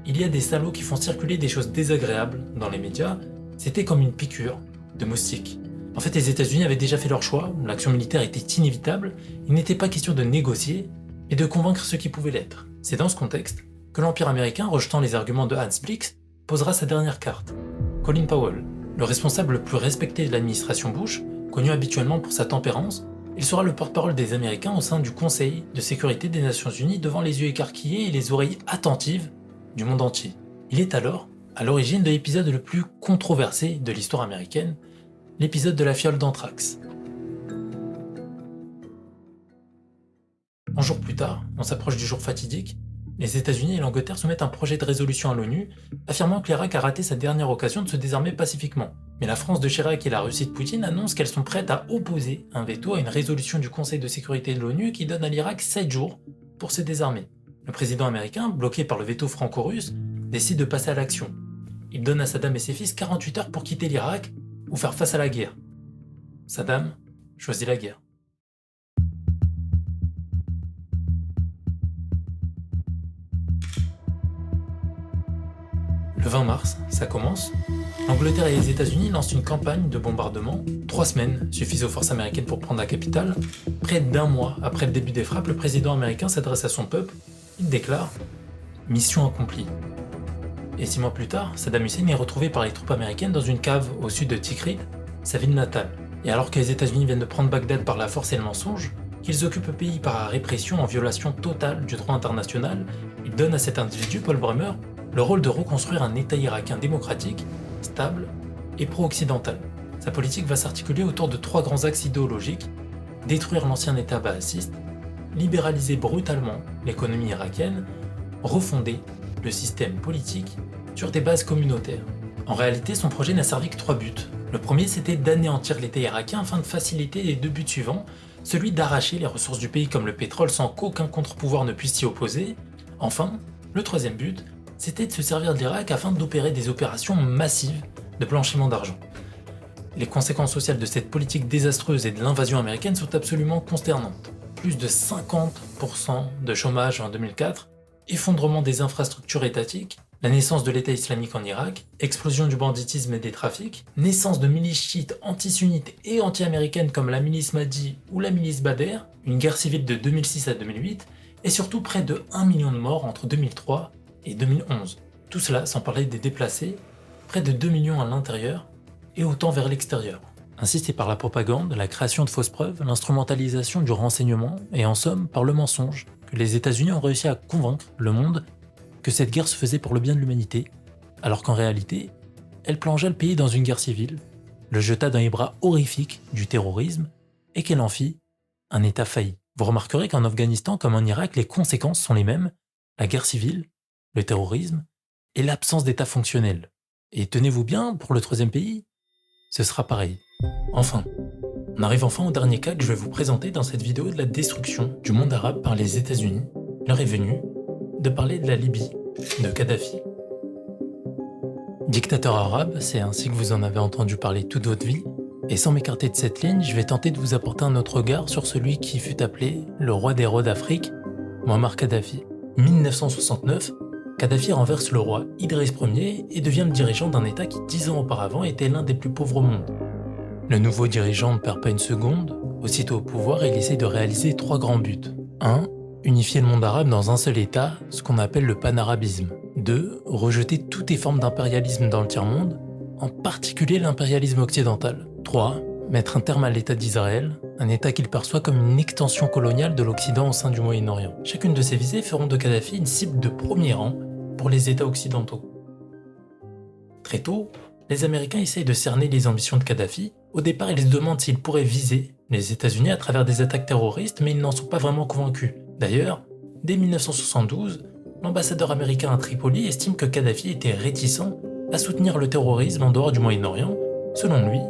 il y a des salauds qui font circuler des choses désagréables dans les médias, c'était comme une piqûre de moustique. » En fait, les États-Unis avaient déjà fait leur choix, l'action militaire était inévitable, il n'était pas question de négocier, mais de convaincre ceux qui pouvaient l'être. C'est dans ce contexte que l'Empire américain, rejetant les arguments de Hans Blix, posera sa dernière carte. Colin Powell, le responsable le plus respecté de l'administration Bush, connu habituellement pour sa tempérance, il sera le porte-parole des Américains au sein du Conseil de sécurité des Nations Unies devant les yeux écarquillés et les oreilles attentives du monde entier. Il est alors à l'origine de l'épisode le plus controversé de l'histoire américaine, l'épisode de la fiole d'anthrax. Un jour plus tard, on s'approche du jour fatidique, les États-Unis et l'Angleterre soumettent un projet de résolution à l'ONU, affirmant que l'Irak a raté sa dernière occasion de se désarmer pacifiquement. Mais la France de Chirac et la Russie de Poutine annoncent qu'elles sont prêtes à opposer un veto à une résolution du Conseil de sécurité de l'ONU qui donne à l'Irak 7 jours pour se désarmer. Le président américain, bloqué par le veto franco-russe, décide de passer à l'action. Il donne à Saddam et ses fils 48 heures pour quitter l'Irak ou faire face à la guerre. Saddam choisit la guerre. Le 20 mars, ça commence. L'Angleterre et les États-Unis lancent une campagne de bombardement. 3 semaines suffisent aux forces américaines pour prendre la capitale. Près d'1 mois après le début des frappes, le président américain s'adresse à son peuple il déclare « Mission accomplie ». Et 6 mois plus tard, Saddam Hussein est retrouvé par les troupes américaines dans une cave au sud de Tikrit, sa ville natale. Et alors que les États-Unis viennent de prendre Bagdad par la force et le mensonge, qu'ils occupent le pays par la répression en violation totale du droit international, ils donnent à cet individu, Paul Bremer, le rôle de reconstruire un État irakien démocratique, stable et pro-occidental. Sa politique va s'articuler autour de 3 grands axes idéologiques: détruire l'ancien État baassiste, libéraliser brutalement l'économie irakienne, refonder le système politique sur des bases communautaires. En réalité, son projet n'a servi que 3 buts. Le premier, c'était d'anéantir l'État irakien afin de faciliter les 2 buts suivants, celui d'arracher les ressources du pays comme le pétrole sans qu'aucun contre-pouvoir ne puisse s'y opposer. Enfin, le troisième but, c'était de se servir de l'Irak afin d'opérer des opérations massives de blanchiment d'argent. Les conséquences sociales de cette politique désastreuse et de l'invasion américaine sont absolument consternantes. Plus de 50% de chômage en 2004, effondrement des infrastructures étatiques, la naissance de l'État islamique en Irak, explosion du banditisme et des trafics, naissance de milices chiites anti-sunnites et anti-américaines comme la milice Mahdi ou la milice Badr, une guerre civile de 2006 à 2008, et surtout près de 1 million de morts entre 2003 et 2011. Tout cela sans parler des déplacés, près de 2 millions à l'intérieur et autant vers l'extérieur. Ainsi, c'est par la propagande, la création de fausses preuves, l'instrumentalisation du renseignement et en somme par le mensonge que les États-Unis ont réussi à convaincre le monde que cette guerre se faisait pour le bien de l'humanité, alors qu'en réalité, elle plongea le pays dans une guerre civile, le jeta dans les bras horrifiques du terrorisme et qu'elle en fit un État failli. Vous remarquerez qu'en Afghanistan comme en Irak, les conséquences sont les mêmes, la guerre civile, le terrorisme et l'absence d'État fonctionnel. Et tenez-vous bien, pour le troisième pays, ce sera pareil. Enfin, on arrive enfin au dernier cas que je vais vous présenter dans cette vidéo de la destruction du monde arabe par les États-Unis. L'heure est venue de parler de la Libye, de Kadhafi. Dictateur arabe, c'est ainsi que vous en avez entendu parler toute votre vie, et sans m'écarter de cette ligne, je vais tenter de vous apporter un autre regard sur celui qui fut appelé le roi des rois d'Afrique, Muammar Kadhafi. 1969, Kadhafi renverse le roi Idriss Ier et devient le dirigeant d'un État qui 10 ans auparavant était l'un des plus pauvres au monde. Le nouveau dirigeant ne perd pas une seconde, aussitôt au pouvoir il essaie de réaliser 3 grands buts. 1. Unifier le monde arabe dans un seul État, ce qu'on appelle le panarabisme. 2. Rejeter toutes les formes d'impérialisme dans le tiers-monde, en particulier l'impérialisme occidental. 3. Mettre un terme à l'État d'Israël, un État qu'il perçoit comme une extension coloniale de l'Occident au sein du Moyen-Orient. Chacune de ces visées feront de Kadhafi une cible de premier rang pour les États occidentaux. Très tôt, les Américains essayent de cerner les ambitions de Kadhafi. Au départ, ils se demandent s'ils pourraient viser les États-Unis à travers des attaques terroristes, mais ils n'en sont pas vraiment convaincus. D'ailleurs, dès 1972, l'ambassadeur américain à Tripoli estime que Kadhafi était réticent à soutenir le terrorisme en dehors du Moyen-Orient. Selon lui,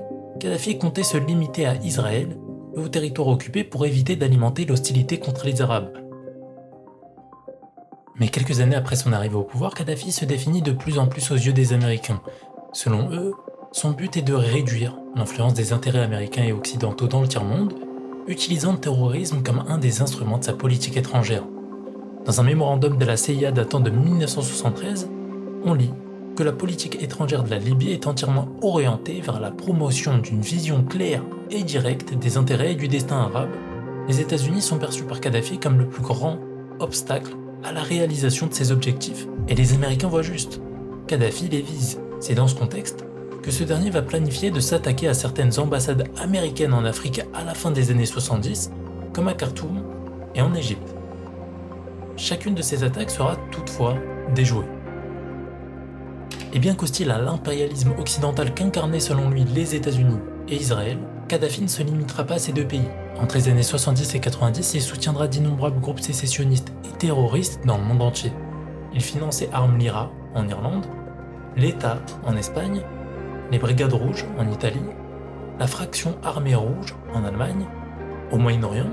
Kadhafi comptait se limiter à Israël et aux territoires occupés pour éviter d'alimenter l'hostilité contre les Arabes. Mais quelques années après son arrivée au pouvoir, Kadhafi se définit de plus en plus aux yeux des Américains. Selon eux, son but est de réduire l'influence des intérêts américains et occidentaux dans le tiers-monde, utilisant le terrorisme comme un des instruments de sa politique étrangère. Dans un mémorandum de la CIA datant de 1973, on lit que la politique étrangère de la Libye est entièrement orientée vers la promotion d'une vision claire et directe des intérêts et du destin arabe. Les États-Unis sont perçus par Kadhafi comme le plus grand obstacle à la réalisation de ses objectifs. Et les Américains voient juste. Kadhafi les vise. C'est dans ce contexte que ce dernier va planifier de s'attaquer à certaines ambassades américaines en Afrique à la fin des années 70, comme à Khartoum et en Égypte. Chacune de ces attaques sera toutefois déjouée. Et bien qu'hostile à l'impérialisme occidental qu'incarnaient selon lui les États-Unis et Israël, Kadhafi ne se limitera pas à ces 2 pays. Entre les années 70 et 90, il soutiendra d'innombrables groupes sécessionnistes et terroristes dans le monde entier. Il finance et arme l'IRA en Irlande, l'État en Espagne, les Brigades Rouges en Italie, la fraction Armée Rouge en Allemagne, au Moyen-Orient.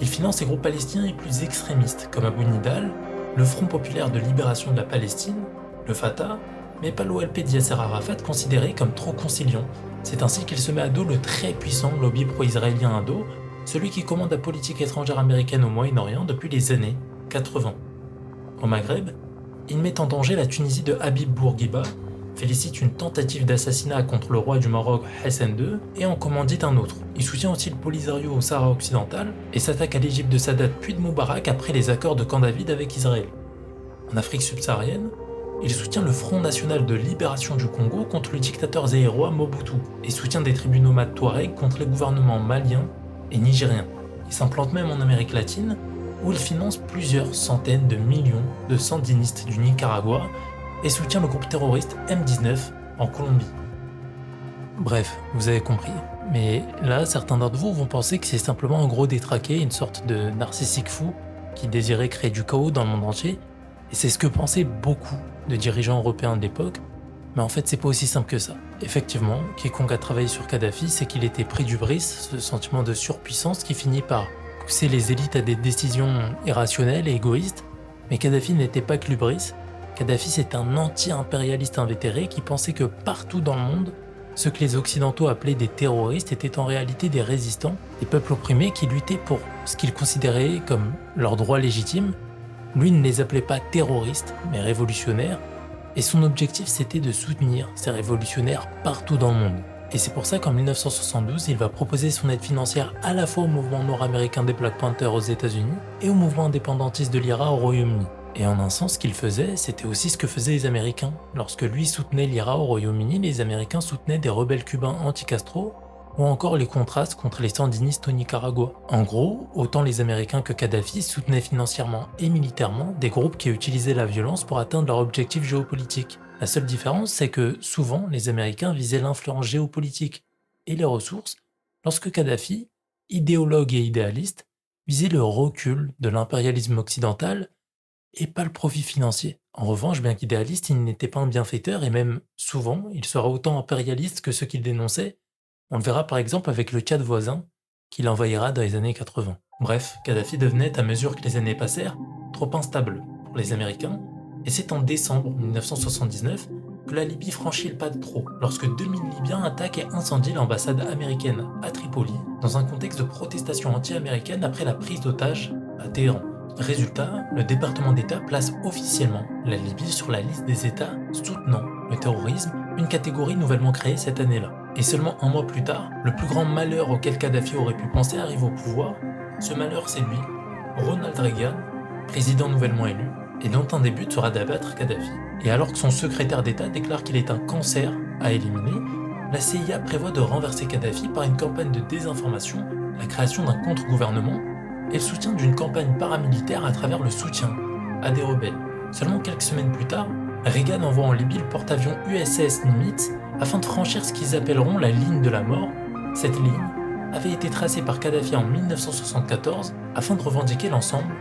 Il finance les groupes palestiniens les plus extrémistes comme Abu Nidal, le Front Populaire de Libération de la Palestine, le Fatah, mais pas l'OLP d'Yasser Arafat considéré comme trop conciliant. C'est ainsi qu'il se met à dos le très puissant lobby pro-israélien indo, celui qui commande la politique étrangère américaine au Moyen-Orient depuis les années 80. Au Maghreb, il met en danger la Tunisie de Habib Bourguiba, félicite une tentative d'assassinat contre le roi du Maroc Hassan II et en commandite un autre. Il soutient aussi le Polisario au Sahara occidental et s'attaque à l'Égypte de Sadat puis de Moubarak après les accords de Camp David avec Israël. En Afrique subsaharienne, il soutient le Front National de Libération du Congo contre le dictateur zaïrois Mobutu et soutient des tribus nomades touaregs contre les gouvernements maliens et nigériens. Il s'implante même en Amérique latine où il finance plusieurs centaines de millions de sandinistes du Nicaragua et soutient le groupe terroriste M19 en Colombie. Bref, vous avez compris. Mais là, certains d'entre vous vont penser que c'est simplement un gros détraqué, une sorte de narcissique fou qui désirait créer du chaos dans le monde entier. Et c'est ce que pensaient beaucoup de dirigeants européens de l'époque. Mais en fait, c'est pas aussi simple que ça. Effectivement, quiconque a travaillé sur Kadhafi, c'est qu'il était pris du bris, ce sentiment de surpuissance qui finit par pousser les élites à des décisions irrationnelles et égoïstes. Mais Kadhafi n'était pas que l'hubris. Kadhafi, c'est un anti-impérialiste invétéré qui pensait que partout dans le monde, ceux que les Occidentaux appelaient des terroristes étaient en réalité des résistants, des peuples opprimés qui luttaient pour ce qu'ils considéraient comme leurs droits légitimes. Lui ne les appelait pas terroristes, mais révolutionnaires, et son objectif c'était de soutenir ces révolutionnaires partout dans le monde. Et c'est pour ça qu'en 1972, il va proposer son aide financière à la fois au mouvement nord-américain des Black Panthers aux États-Unis et au mouvement indépendantiste de l'IRA au Royaume-Uni. Et en un sens, ce qu'il faisait, c'était aussi ce que faisaient les Américains. Lorsque lui soutenait l'IRA au Royaume-Uni, les Américains soutenaient des rebelles cubains anti-Castro, ou encore les contrastes contre les sandinistes au Nicaragua. En gros, autant les Américains que Kadhafi soutenaient financièrement et militairement des groupes qui utilisaient la violence pour atteindre leur objectif géopolitique. La seule différence, c'est que souvent, les Américains visaient l'influence géopolitique et les ressources, lorsque Kadhafi, idéologue et idéaliste, visait le recul de l'impérialisme occidental et pas le profit financier. En revanche, bien qu'idéaliste, il n'était pas un bienfaiteur et même, souvent, il sera autant impérialiste que ceux qu'il dénonçait. On le verra par exemple avec le Tchad voisin, qu'il envahira dans les années 80. Bref, Kadhafi devenait, à mesure que les années passèrent, trop instable pour les Américains, et c'est en décembre 1979 que la Libye franchit le pas de trop, lorsque 2000 Libyens attaquent et incendient l'ambassade américaine à Tripoli, dans un contexte de protestation anti-américaine après la prise d'otages à Téhéran. Résultat, le département d'État place officiellement la Libye sur la liste des États soutenant le terrorisme, une catégorie nouvellement créée cette année-là. Et seulement un mois plus tard, le plus grand malheur auquel Kadhafi aurait pu penser arrive au pouvoir. Ce malheur, c'est lui, Ronald Reagan, président nouvellement élu, et dont un des buts sera d'abattre Kadhafi. Et alors que son secrétaire d'État déclare qu'il est un cancer à éliminer, la CIA prévoit de renverser Kadhafi par une campagne de désinformation, la création d'un contre-gouvernement et le soutien d'une campagne paramilitaire à travers le soutien à des rebelles. Seulement quelques semaines plus tard, Reagan envoie en Libye le porte-avions USS Nimitz afin de franchir ce qu'ils appelleront la ligne de la mort. Cette ligne avait été tracée par Kadhafi en 1974 afin de revendiquer l'ensemble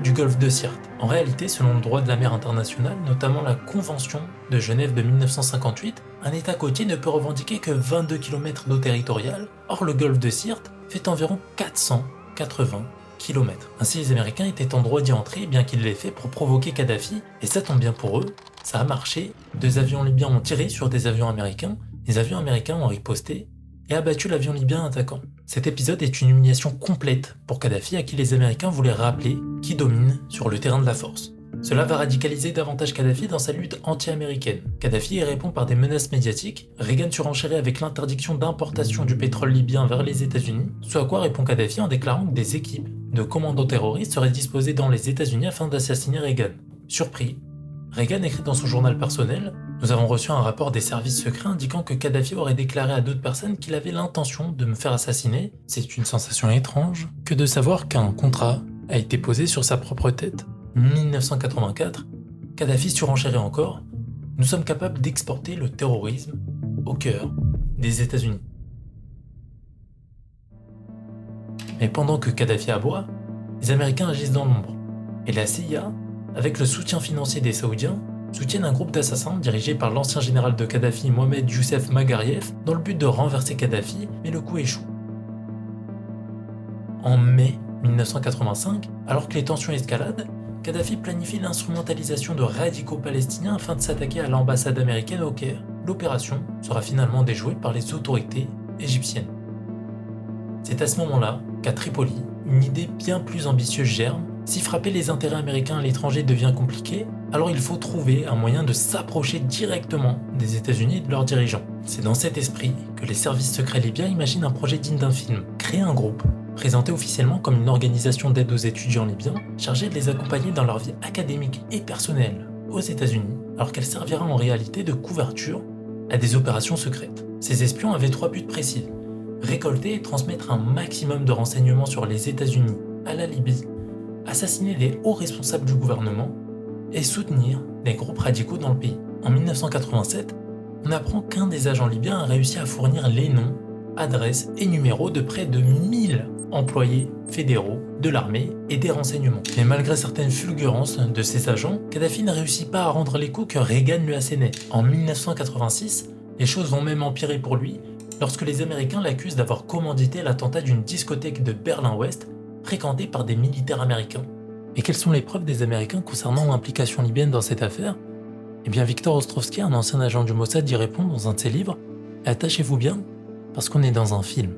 du golfe de Sirte. En réalité, selon le droit de la mer international, notamment la Convention de Genève de 1958, un État côtier ne peut revendiquer que 22 km d'eau territoriale. Or, le golfe de Sirte fait environ 480 km. Ainsi, les Américains étaient en droit d'y entrer, bien qu'ils l'aient fait pour provoquer Kadhafi, et ça tombe bien pour eux, ça a marché. 2 avions libyens ont tiré sur des avions américains, les avions américains ont riposté et abattu l'avion libyen attaquant. Cet épisode est une humiliation complète pour Kadhafi, à qui les Américains voulaient rappeler qui domine sur le terrain de la force. Cela va radicaliser davantage Kadhafi dans sa lutte anti-américaine. Kadhafi y répond par des menaces médiatiques, Reagan surenchérit avec l'interdiction d'importation du pétrole libyen vers les États-Unis, ce à quoi répond Kadhafi en déclarant que des équipes de commandos terroristes seraient disposées dans les États-Unis afin d'assassiner Reagan. Surpris, Reagan écrit dans son journal personnel « Nous avons reçu un rapport des services secrets indiquant que Kadhafi aurait déclaré à d'autres personnes qu'il avait l'intention de me faire assassiner. C'est une sensation étrange que de savoir qu'un contrat a été posé sur sa propre tête. » 1984, Kadhafi surenchérit encore « Nous sommes capables d'exporter le terrorisme au cœur des États-Unis. » Mais pendant que Kadhafi aboie, les Américains agissent dans l'ombre, et la CIA, avec le soutien financier des Saoudiens, soutiennent un groupe d'assassins dirigé par l'ancien général de Kadhafi Mohamed Youssef Magarief dans le but de renverser Kadhafi, mais le coup échoue. En mai 1985, alors que les tensions escaladent, Kadhafi planifie l'instrumentalisation de radicaux palestiniens afin de s'attaquer à l'ambassade américaine au Caire. L'opération sera finalement déjouée par les autorités égyptiennes. C'est à ce moment-là qu'à Tripoli, une idée bien plus ambitieuse germe, Si frapper les intérêts américains à l'étranger devient compliqué, alors il faut trouver un moyen de s'approcher directement des États-Unis et de leurs dirigeants. C'est dans cet esprit que les services secrets libyens imaginent un projet digne d'un film, créer un groupe, présenté officiellement comme une organisation d'aide aux étudiants libyens, chargée de les accompagner dans leur vie académique et personnelle aux États-Unis, alors qu'elle servira en réalité de couverture à des opérations secrètes. Ces espions avaient 3 buts précis: récolter et transmettre un maximum de renseignements sur les États-Unis à la Libye, assassiner les hauts responsables du gouvernement et soutenir des groupes radicaux dans le pays. En 1987, on apprend qu'un des agents libyens a réussi à fournir les noms, adresses et numéros de près de 1000 employés fédéraux de l'armée et des renseignements. Mais malgré certaines fulgurances de ces agents, Kadhafi ne réussit pas à rendre les coups que Reagan lui assénait. En 1986, les choses vont même empirer pour lui lorsque les Américains l'accusent d'avoir commandité l'attentat d'une discothèque de Berlin-Ouest fréquentée par des militaires américains. Et quelles sont les preuves des Américains concernant l'implication libyenne dans cette affaire? Eh bien, Victor Ostrovsky, un ancien agent du Mossad, y répond dans un de ses livres: « Attachez-vous bien, parce qu'on est dans un film. »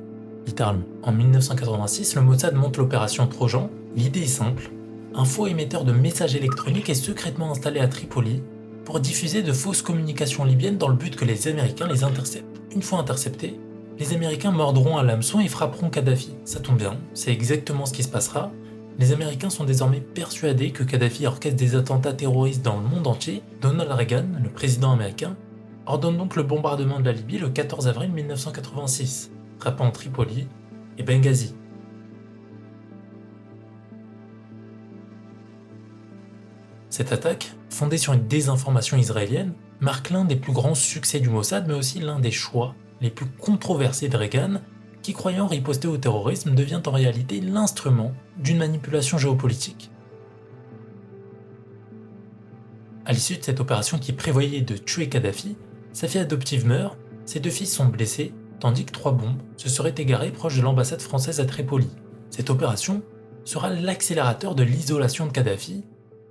Littéralement. En 1986, le Mossad monte l'opération Trojan. L'idée est simple: un faux émetteur de messages électroniques est secrètement installé à Tripoli pour diffuser de fausses communications libyennes dans le but que les Américains les interceptent. Une fois interceptés, les Américains mordront à l'hameçon et frapperont Kadhafi. Ça tombe bien, c'est exactement ce qui se passera. Les Américains sont désormais persuadés que Kadhafi orchestre des attentats terroristes dans le monde entier. Donald Reagan, le président américain, ordonne donc le bombardement de la Libye le 14 avril 1986, frappant Tripoli et Benghazi. Cette attaque, fondée sur une désinformation israélienne, marque l'un des plus grands succès du Mossad, mais aussi l'un des choix les plus controversés de Reagan, qui, croyant riposter au terrorisme, devient en réalité l'instrument d'une manipulation géopolitique. À l'issue de cette opération qui prévoyait de tuer Kadhafi, sa fille adoptive meurt, ses 2 fils sont blessés, tandis que 3 bombes se seraient égarées proche de l'ambassade française à Tripoli. Cette opération sera l'accélérateur de l'isolation de Kadhafi,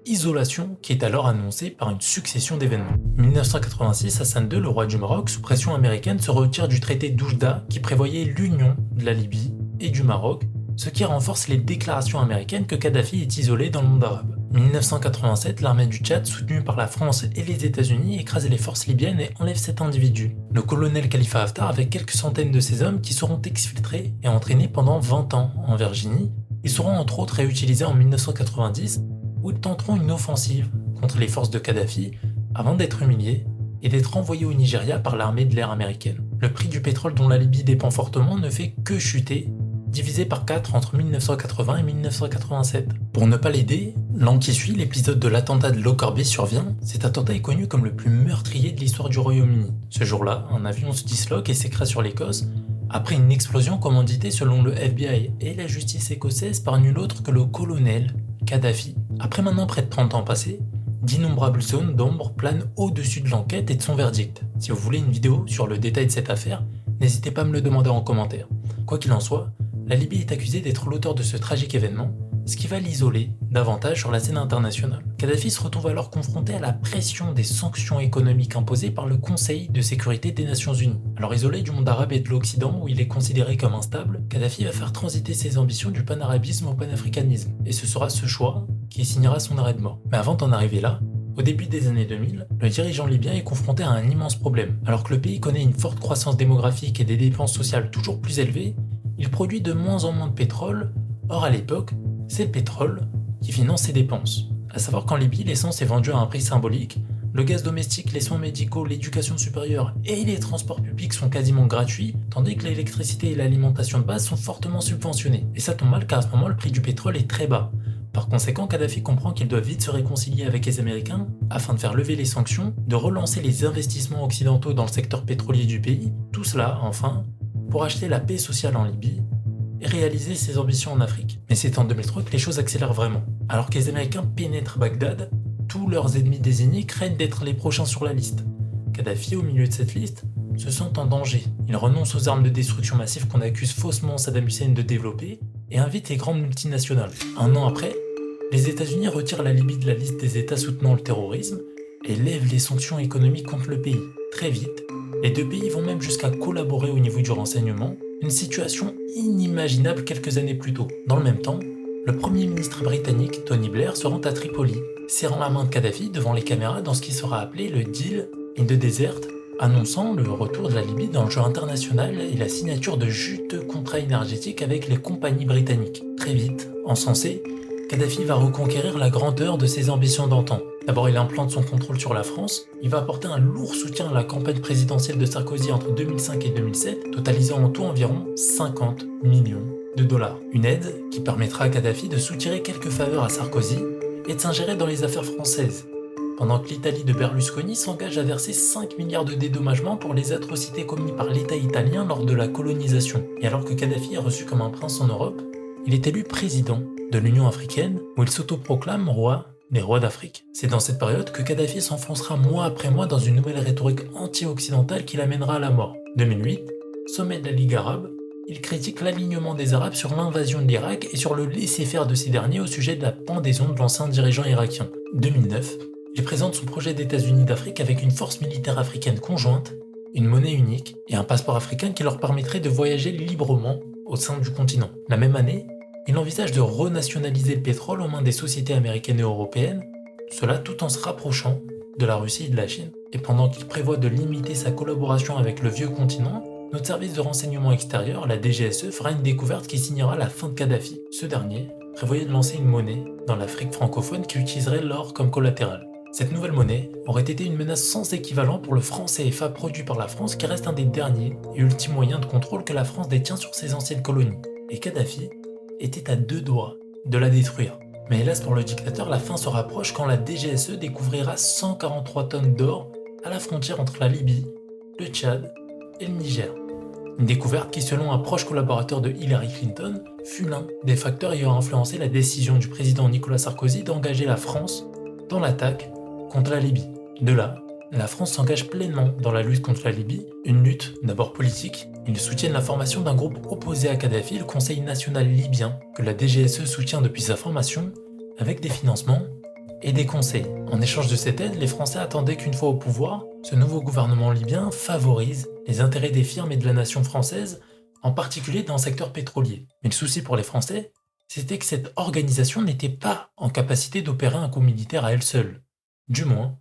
isolation qui est alors annoncée par une succession d'événements. 1986, Hassan II, le roi du Maroc, sous pression américaine, se retire du traité d'Oujda qui prévoyait l'union de la Libye et du Maroc, ce qui renforce les déclarations américaines que Kadhafi est isolé dans le monde arabe. 1987, l'armée du Tchad, soutenue par la France et les États-Unis, écrase les forces libyennes et enlève cet individu, le colonel Khalifa Haftar, avec quelques centaines de ses hommes qui seront exfiltrés et entraînés pendant 20 ans en Virginie. Ils seront entre autres réutilisés en 1990, où ils tenteront une offensive contre les forces de Kadhafi avant d'être humiliés et d'être envoyés au Nigeria par l'armée de l'air américaine. Le prix du pétrole dont la Libye dépend fortement ne fait que chuter, divisé par 4 entre 1980 et 1987. Pour ne pas l'aider, l'an qui suit, l'épisode de l'attentat de Lockerbie survient. Cet attentat est connu comme le plus meurtrier de l'histoire du Royaume-Uni. Ce jour-là, un avion se disloque et s'écrase sur l'Écosse, après une explosion commanditée selon le FBI et la justice écossaise par nul autre que le colonel Kadhafi. Après maintenant près de 30 ans passés, d'innombrables zones d'ombre planent au-dessus de l'enquête et de son verdict. Si vous voulez une vidéo sur le détail de cette affaire, n'hésitez pas à me le demander en commentaire. Quoi qu'il en soit, la Libye est accusée d'être l'auteur de ce tragique événement, ce qui va l'isoler davantage sur la scène internationale. Kadhafi se retrouve alors confronté à la pression des sanctions économiques imposées par le Conseil de sécurité des Nations Unies. Alors isolé du monde arabe et de l'Occident où il est considéré comme instable, Kadhafi va faire transiter ses ambitions du panarabisme au panafricanisme, et ce sera ce choix qui signera son arrêt de mort. Mais avant d'en arriver là, au début des années 2000, le dirigeant libyen est confronté à un immense problème. Alors que le pays connaît une forte croissance démographique et des dépenses sociales toujours plus élevées, il produit de moins en moins de pétrole. Or à l'époque, c'est le pétrole qui finance ses dépenses. À savoir qu'en Libye, l'essence est vendue à un prix symbolique, le gaz domestique, les soins médicaux, l'éducation supérieure et les transports publics sont quasiment gratuits, tandis que l'électricité et l'alimentation de base sont fortement subventionnés. Et ça tombe mal car à ce moment, le prix du pétrole est très bas. Par conséquent, Kadhafi comprend qu'il doit vite se réconcilier avec les Américains afin de faire lever les sanctions, de relancer les investissements occidentaux dans le secteur pétrolier du pays, tout cela, enfin, pour acheter la paix sociale en Libye et réaliser ses ambitions en Afrique. Mais c'est en 2003 que les choses accélèrent vraiment. Alors que les Américains pénètrent Bagdad, tous leurs ennemis désignés craignent d'être les prochains sur la liste. Kadhafi, au milieu de cette liste, se sent en danger. Il renonce aux armes de destruction massive qu'on accuse faussement Saddam Hussein de développer et invite les grandes multinationales. Un an après, les États-Unis retirent la Libye de la liste des États soutenant le terrorisme et lèvent les sanctions économiques contre le pays. Très vite, les 2 pays vont même jusqu'à collaborer au niveau du renseignement, une situation inimaginable quelques années plus tôt. Dans le même temps, le premier ministre britannique Tony Blair se rend à Tripoli, serrant la main de Kadhafi devant les caméras dans ce qui sera appelé le Deal in the Desert, annonçant le retour de la Libye dans le jeu international et la signature de juteux contrats énergétiques avec les compagnies britanniques. Très vite, encensé, Kadhafi va reconquérir la grandeur de ses ambitions d'antan. D'abord, il implante son contrôle sur la France, il va apporter un lourd soutien à la campagne présidentielle de Sarkozy entre 2005 et 2007, totalisant en tout environ 50 millions de dollars. Une aide qui permettra à Kadhafi de soutirer quelques faveurs à Sarkozy et de s'ingérer dans les affaires françaises, pendant que l'Italie de Berlusconi s'engage à verser 5 milliards de dédommagements pour les atrocités commises par l'État italien lors de la colonisation. Et alors que Kadhafi est reçu comme un prince en Europe, il est élu président de l'Union africaine, où il s'autoproclame roi des rois d'Afrique. C'est dans cette période que Kadhafi s'enfoncera mois après mois dans une nouvelle rhétorique anti-occidentale qui l'amènera à la mort. 2008, sommet de la Ligue arabe, il critique l'alignement des Arabes sur l'invasion de l'Irak et sur le laisser-faire de ces derniers au sujet de la pendaison de l'ancien dirigeant irakien. 2009, il présente son projet d'États-Unis d'Afrique avec une force militaire africaine conjointe, une monnaie unique et un passeport africain qui leur permettrait de voyager librement au sein du continent. La même année, il envisage de renationaliser le pétrole aux mains des sociétés américaines et européennes, cela tout en se rapprochant de la Russie et de la Chine. Et pendant qu'il prévoit de limiter sa collaboration avec le vieux continent, notre service de renseignement extérieur, la DGSE, fera une découverte qui signera la fin de Kadhafi. Ce dernier prévoyait de lancer une monnaie dans l'Afrique francophone qui utiliserait l'or comme collatéral. Cette nouvelle monnaie aurait été une menace sans équivalent pour le franc CFA produit par la France qui reste un des derniers et ultimes moyens de contrôle que la France détient sur ses anciennes colonies. Et Kadhafi était à 2 doigts de la détruire. Mais hélas pour le dictateur, la fin se rapproche quand la DGSE découvrira 143 tonnes d'or à la frontière entre la Libye, le Tchad et le Niger. Une découverte qui, selon un proche collaborateur de Hillary Clinton, fut l'un des facteurs ayant influencé la décision du président Nicolas Sarkozy d'engager la France dans l'attaque contre la Libye. De là, la France s'engage pleinement dans la lutte contre la Libye, une lutte d'abord politique. Ils soutiennent la formation d'un groupe opposé à Kadhafi, le Conseil national libyen, que la DGSE soutient depuis sa formation, avec des financements et des conseils. En échange de cette aide, les Français attendaient qu'une fois au pouvoir, ce nouveau gouvernement libyen favorise les intérêts des firmes et de la nation française, en particulier dans le secteur pétrolier. Mais le souci pour les Français, c'était que cette organisation n'était pas en capacité d'opérer un coup militaire à elle seule. Du moins,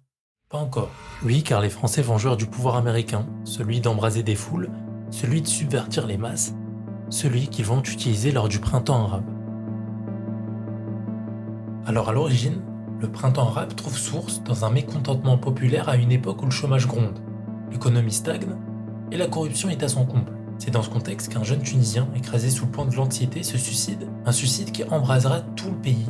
pas encore. Oui, car les Français vont jouir du pouvoir américain, celui d'embraser des foules, celui de subvertir les masses, celui qu'ils vont utiliser lors du printemps arabe. Alors à l'origine, le printemps arabe trouve source dans un mécontentement populaire à une époque où le chômage gronde, l'économie stagne et la corruption est à son comble. C'est dans ce contexte qu'un jeune Tunisien, écrasé sous le poids de l'anxiété, se suicide, un suicide qui embrasera tout le pays,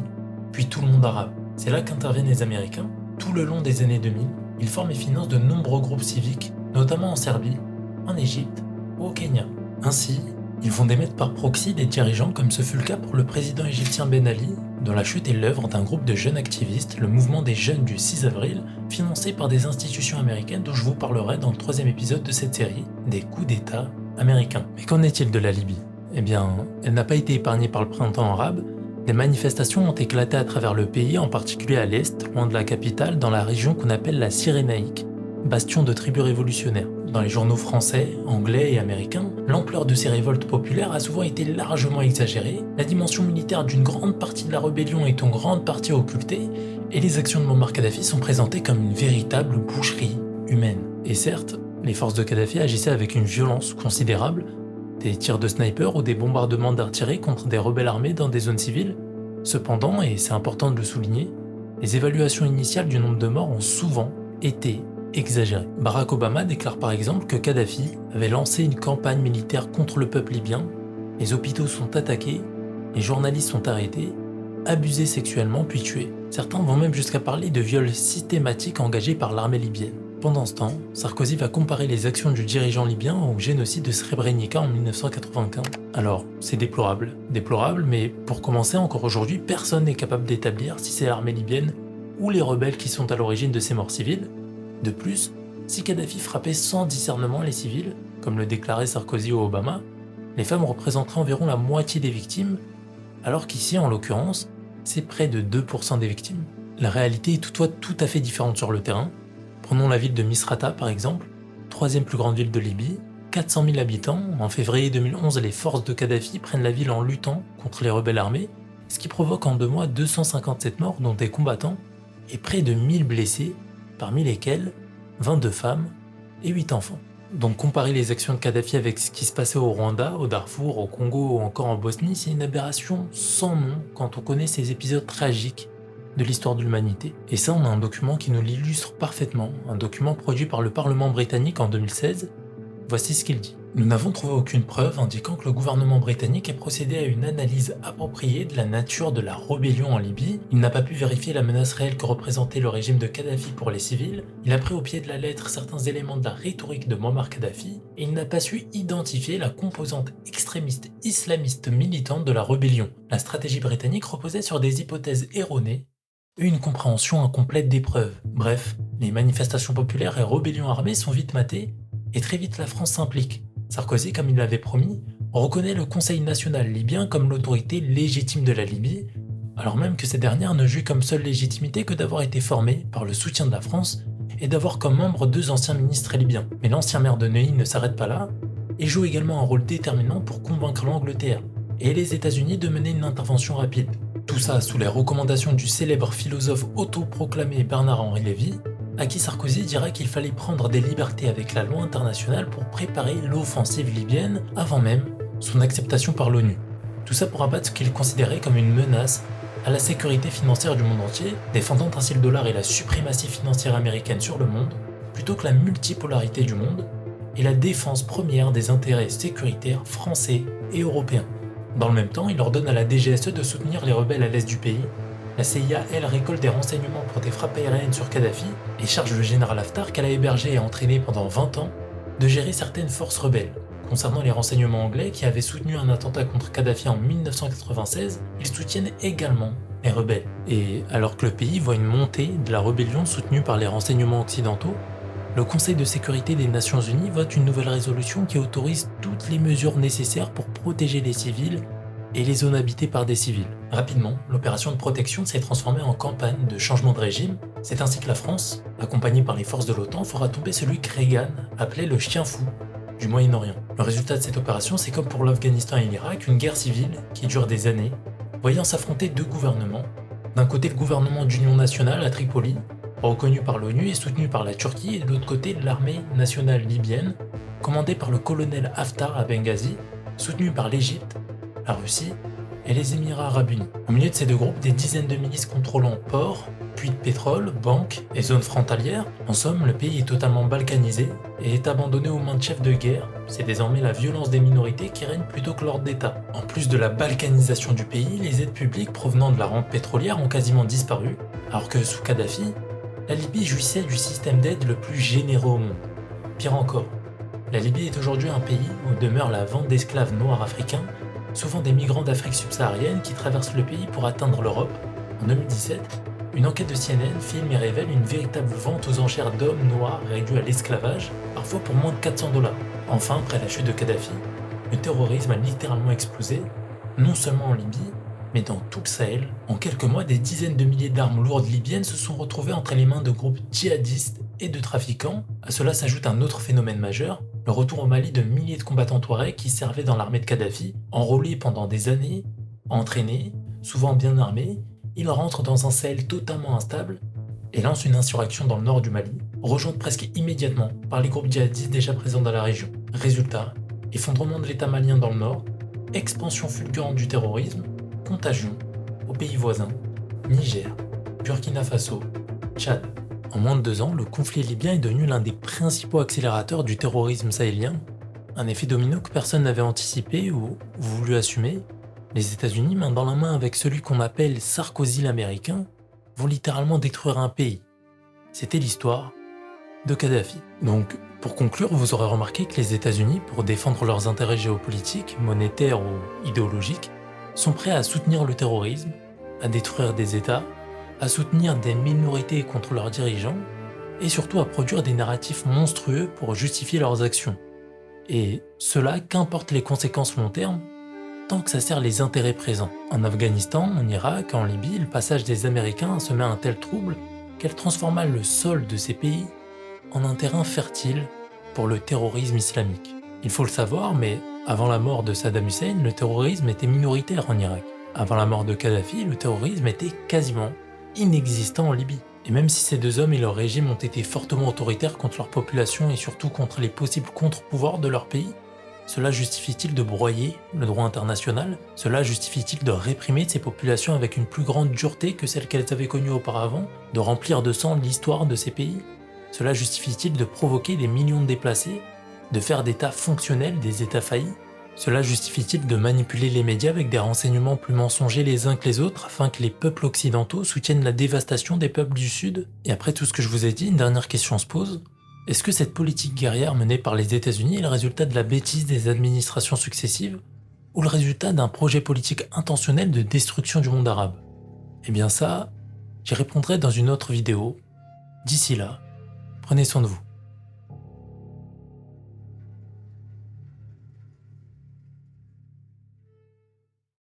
puis tout le monde arabe. C'est là qu'interviennent les Américains. Tout le long des années 2000, ils forment et financent de nombreux groupes civiques, notamment en Serbie, en Égypte ou au Kenya. Ainsi, ils vont démettre par proxy des dirigeants comme ce fut le cas pour le président égyptien Ben Ali, dont la chute est l'œuvre d'un groupe de jeunes activistes, le mouvement des jeunes du 6 avril, financé par des institutions américaines dont je vous parlerai dans le 3e épisode de cette série, des coups d'État américains. Mais qu'en est-il de la Libye ? Eh bien, elle n'a pas été épargnée par le printemps arabe. Des manifestations ont éclaté à travers le pays, en particulier à l'est, loin de la capitale, dans la région qu'on appelle la Cyrénaïque, bastion de tribus révolutionnaires. Dans les journaux français, anglais et américains, l'ampleur de ces révoltes populaires a souvent été largement exagérée, la dimension militaire d'une grande partie de la rébellion est en grande partie occultée, et les actions de Mouammar Kadhafi sont présentées comme une véritable boucherie humaine. Et certes, les forces de Kadhafi agissaient avec une violence considérable, des tirs de sniper ou des bombardements d'artillerie contre des rebelles armés dans des zones civiles. Cependant, et c'est important de le souligner, les évaluations initiales du nombre de morts ont souvent été exagérées. Barack Obama déclare par exemple que Kadhafi avait lancé une campagne militaire contre le peuple libyen, les hôpitaux sont attaqués, les journalistes sont arrêtés, abusés sexuellement puis tués. Certains vont même jusqu'à parler de viols systématiques engagés par l'armée libyenne. Pendant ce temps, Sarkozy va comparer les actions du dirigeant libyen au génocide de Srebrenica en 1995. Alors, c'est déplorable, mais pour commencer, encore aujourd'hui, personne n'est capable d'établir si c'est l'armée libyenne ou les rebelles qui sont à l'origine de ces morts civiles. De plus, si Kadhafi frappait sans discernement les civils, comme le déclaraient Sarkozy ou Obama, les femmes représenteraient environ la moitié des victimes, alors qu'ici, en l'occurrence, c'est près de 2% des victimes. La réalité est toutefois tout à fait différente sur le terrain. Prenons la ville de Misrata par exemple, 3e plus grande ville de Libye, 400 000 habitants. En février 2011, les forces de Kadhafi prennent la ville en luttant contre les rebelles armés. ce qui provoque en 2 mois 257 morts dont des combattants et près de 1000 blessés, parmi lesquels 22 femmes et 8 enfants. Donc comparer les actions de Kadhafi avec ce qui se passait au Rwanda, au Darfour, au Congo ou encore en Bosnie, c'est une aberration sans nom quand on connaît ces épisodes tragiques de l'histoire de l'humanité. Et ça, on a un document qui nous l'illustre parfaitement, un document produit par le Parlement britannique en 2016. Voici ce qu'il dit. Nous n'avons trouvé aucune preuve indiquant que le gouvernement britannique ait procédé à une analyse appropriée de la nature de la rébellion en Libye. Il n'a pas pu vérifier la menace réelle que représentait le régime de Kadhafi pour les civils. Il a pris au pied de la lettre certains éléments de la rhétorique de Muammar Kadhafi et il n'a pas su identifier la composante extrémiste islamiste militante de la rébellion. La stratégie britannique reposait sur des hypothèses erronées et une compréhension incomplète des preuves. Bref, les manifestations populaires et rébellions armées sont vite matées et très vite la France s'implique. Sarkozy, comme il l'avait promis, reconnaît le Conseil national libyen comme l'autorité légitime de la Libye, alors même que cette dernière ne jouit comme seule légitimité que d'avoir été formée par le soutien de la France et d'avoir comme membre 2 anciens ministres libyens. Mais l'ancien maire de Neuilly ne s'arrête pas là et joue également un rôle déterminant pour convaincre l'Angleterre et les États-Unis de mener une intervention rapide. Tout ça sous les recommandations du célèbre philosophe autoproclamé Bernard-Henri Lévy, à qui Sarkozy dira qu'il fallait prendre des libertés avec la loi internationale pour préparer l'offensive libyenne avant même son acceptation par l'ONU. Tout ça pour abattre ce qu'il considérait comme une menace à la sécurité financière du monde entier, défendant ainsi le dollar et la suprématie financière américaine sur le monde, plutôt que la multipolarité du monde et la défense première des intérêts sécuritaires français et européens. Dans le même temps, il ordonne à la DGSE de soutenir les rebelles à l'est du pays. La CIA, elle, récolte des renseignements pour des frappes aériennes sur Kadhafi et charge le général Haftar, qu'elle a hébergé et entraîné pendant 20 ans, de gérer certaines forces rebelles. Concernant les renseignements anglais qui avaient soutenu un attentat contre Kadhafi en 1996, ils soutiennent également les rebelles. Et alors que le pays voit une montée de la rébellion soutenue par les renseignements occidentaux, le Conseil de sécurité des Nations Unies vote une nouvelle résolution qui autorise toutes les mesures nécessaires pour protéger les civils et les zones habitées par des civils. Rapidement, l'opération de protection s'est transformée en campagne de changement de régime. C'est ainsi que la France, accompagnée par les forces de l'OTAN, fera tomber celui que Reagan appelait le chien fou du Moyen-Orient. Le résultat de cette opération, c'est comme pour l'Afghanistan et l'Irak, une guerre civile qui dure des années, voyant s'affronter 2 gouvernements. D'un côté, le gouvernement d'union nationale à Tripoli, reconnu par l'ONU et soutenu par la Turquie, et de l'autre côté, l'armée nationale libyenne, commandée par le colonel Haftar à Benghazi, soutenu par l'Égypte, la Russie et les Émirats arabes unis. Au milieu de ces 2 groupes, des dizaines de milices contrôlant ports, puits de pétrole, banques et zones frontalières. En somme, le pays est totalement balkanisé et est abandonné aux mains de chefs de guerre. C'est désormais la violence des minorités qui règne plutôt que l'ordre d'État. En plus de la balkanisation du pays, les aides publiques provenant de la rente pétrolière ont quasiment disparu, alors que sous Kadhafi, la Libye jouissait du système d'aide le plus généreux au monde. Pire encore, la Libye est aujourd'hui un pays où demeure la vente d'esclaves noirs africains, souvent des migrants d'Afrique subsaharienne qui traversent le pays pour atteindre l'Europe. En 2017, une enquête de CNN filme et révèle une véritable vente aux enchères d'hommes noirs réduits à l'esclavage, parfois pour moins de 400 $. Enfin, après la chute de Kadhafi, le terrorisme a littéralement explosé, non seulement en Libye, mais dans tout le Sahel. En quelques mois, des dizaines de milliers d'armes lourdes libyennes se sont retrouvées entre les mains de groupes djihadistes et de trafiquants. À cela s'ajoute un autre phénomène majeur, le retour au Mali de milliers de combattants touaregs qui servaient dans l'armée de Kadhafi. Enrôlés pendant des années, entraînés, souvent bien armés, ils rentrent dans un Sahel totalement instable et lancent une insurrection dans le nord du Mali, rejointe presque immédiatement par les groupes djihadistes déjà présents dans la région. Résultat, effondrement de l'État malien dans le nord, expansion fulgurante du terrorisme, contagion aux pays voisins, Niger, Burkina Faso, Tchad. En moins de 2 ans, le conflit libyen est devenu l'un des principaux accélérateurs du terrorisme sahélien, un effet domino que personne n'avait anticipé ou voulu assumer. Les États-Unis, main dans la main avec celui qu'on appelle Sarkozy l'américain, vont littéralement détruire un pays. C'était l'histoire de Kadhafi. Donc, pour conclure, vous aurez remarqué que les États-Unis, pour défendre leurs intérêts géopolitiques, monétaires ou idéologiques, sont prêts à soutenir le terrorisme, à détruire des États, à soutenir des minorités contre leurs dirigeants, et surtout à produire des narratifs monstrueux pour justifier leurs actions. Et cela, qu'importe les conséquences long terme, tant que ça sert les intérêts présents. En Afghanistan, en Irak, en Libye, le passage des Américains semait un tel trouble qu'elle transforma le sol de ces pays en un terrain fertile pour le terrorisme islamique. Il faut le savoir, mais avant la mort de Saddam Hussein, le terrorisme était minoritaire en Irak. Avant la mort de Kadhafi, le terrorisme était quasiment inexistant en Libye. Et même si ces deux hommes et leur régime ont été fortement autoritaires contre leur population et surtout contre les possibles contre-pouvoirs de leur pays, cela justifie-t-il de broyer le droit international? Cela justifie-t-il de réprimer ces populations avec une plus grande dureté que celle qu'elles avaient connue auparavant? De remplir de sang l'histoire de ces pays? Cela justifie-t-il de provoquer des millions de déplacés? De faire d'États fonctionnels des États faillis? Cela justifie-t-il de manipuler les médias avec des renseignements plus mensongers les uns que les autres afin que les peuples occidentaux soutiennent la dévastation des peuples du Sud? Et après tout ce que je vous ai dit, une dernière question se pose. Est-ce que cette politique guerrière menée par les États-Unis est le résultat de la bêtise des administrations successives ou le résultat d'un projet politique intentionnel de destruction du monde arabe? Eh bien ça, j'y répondrai dans une autre vidéo. D'ici là, prenez soin de vous.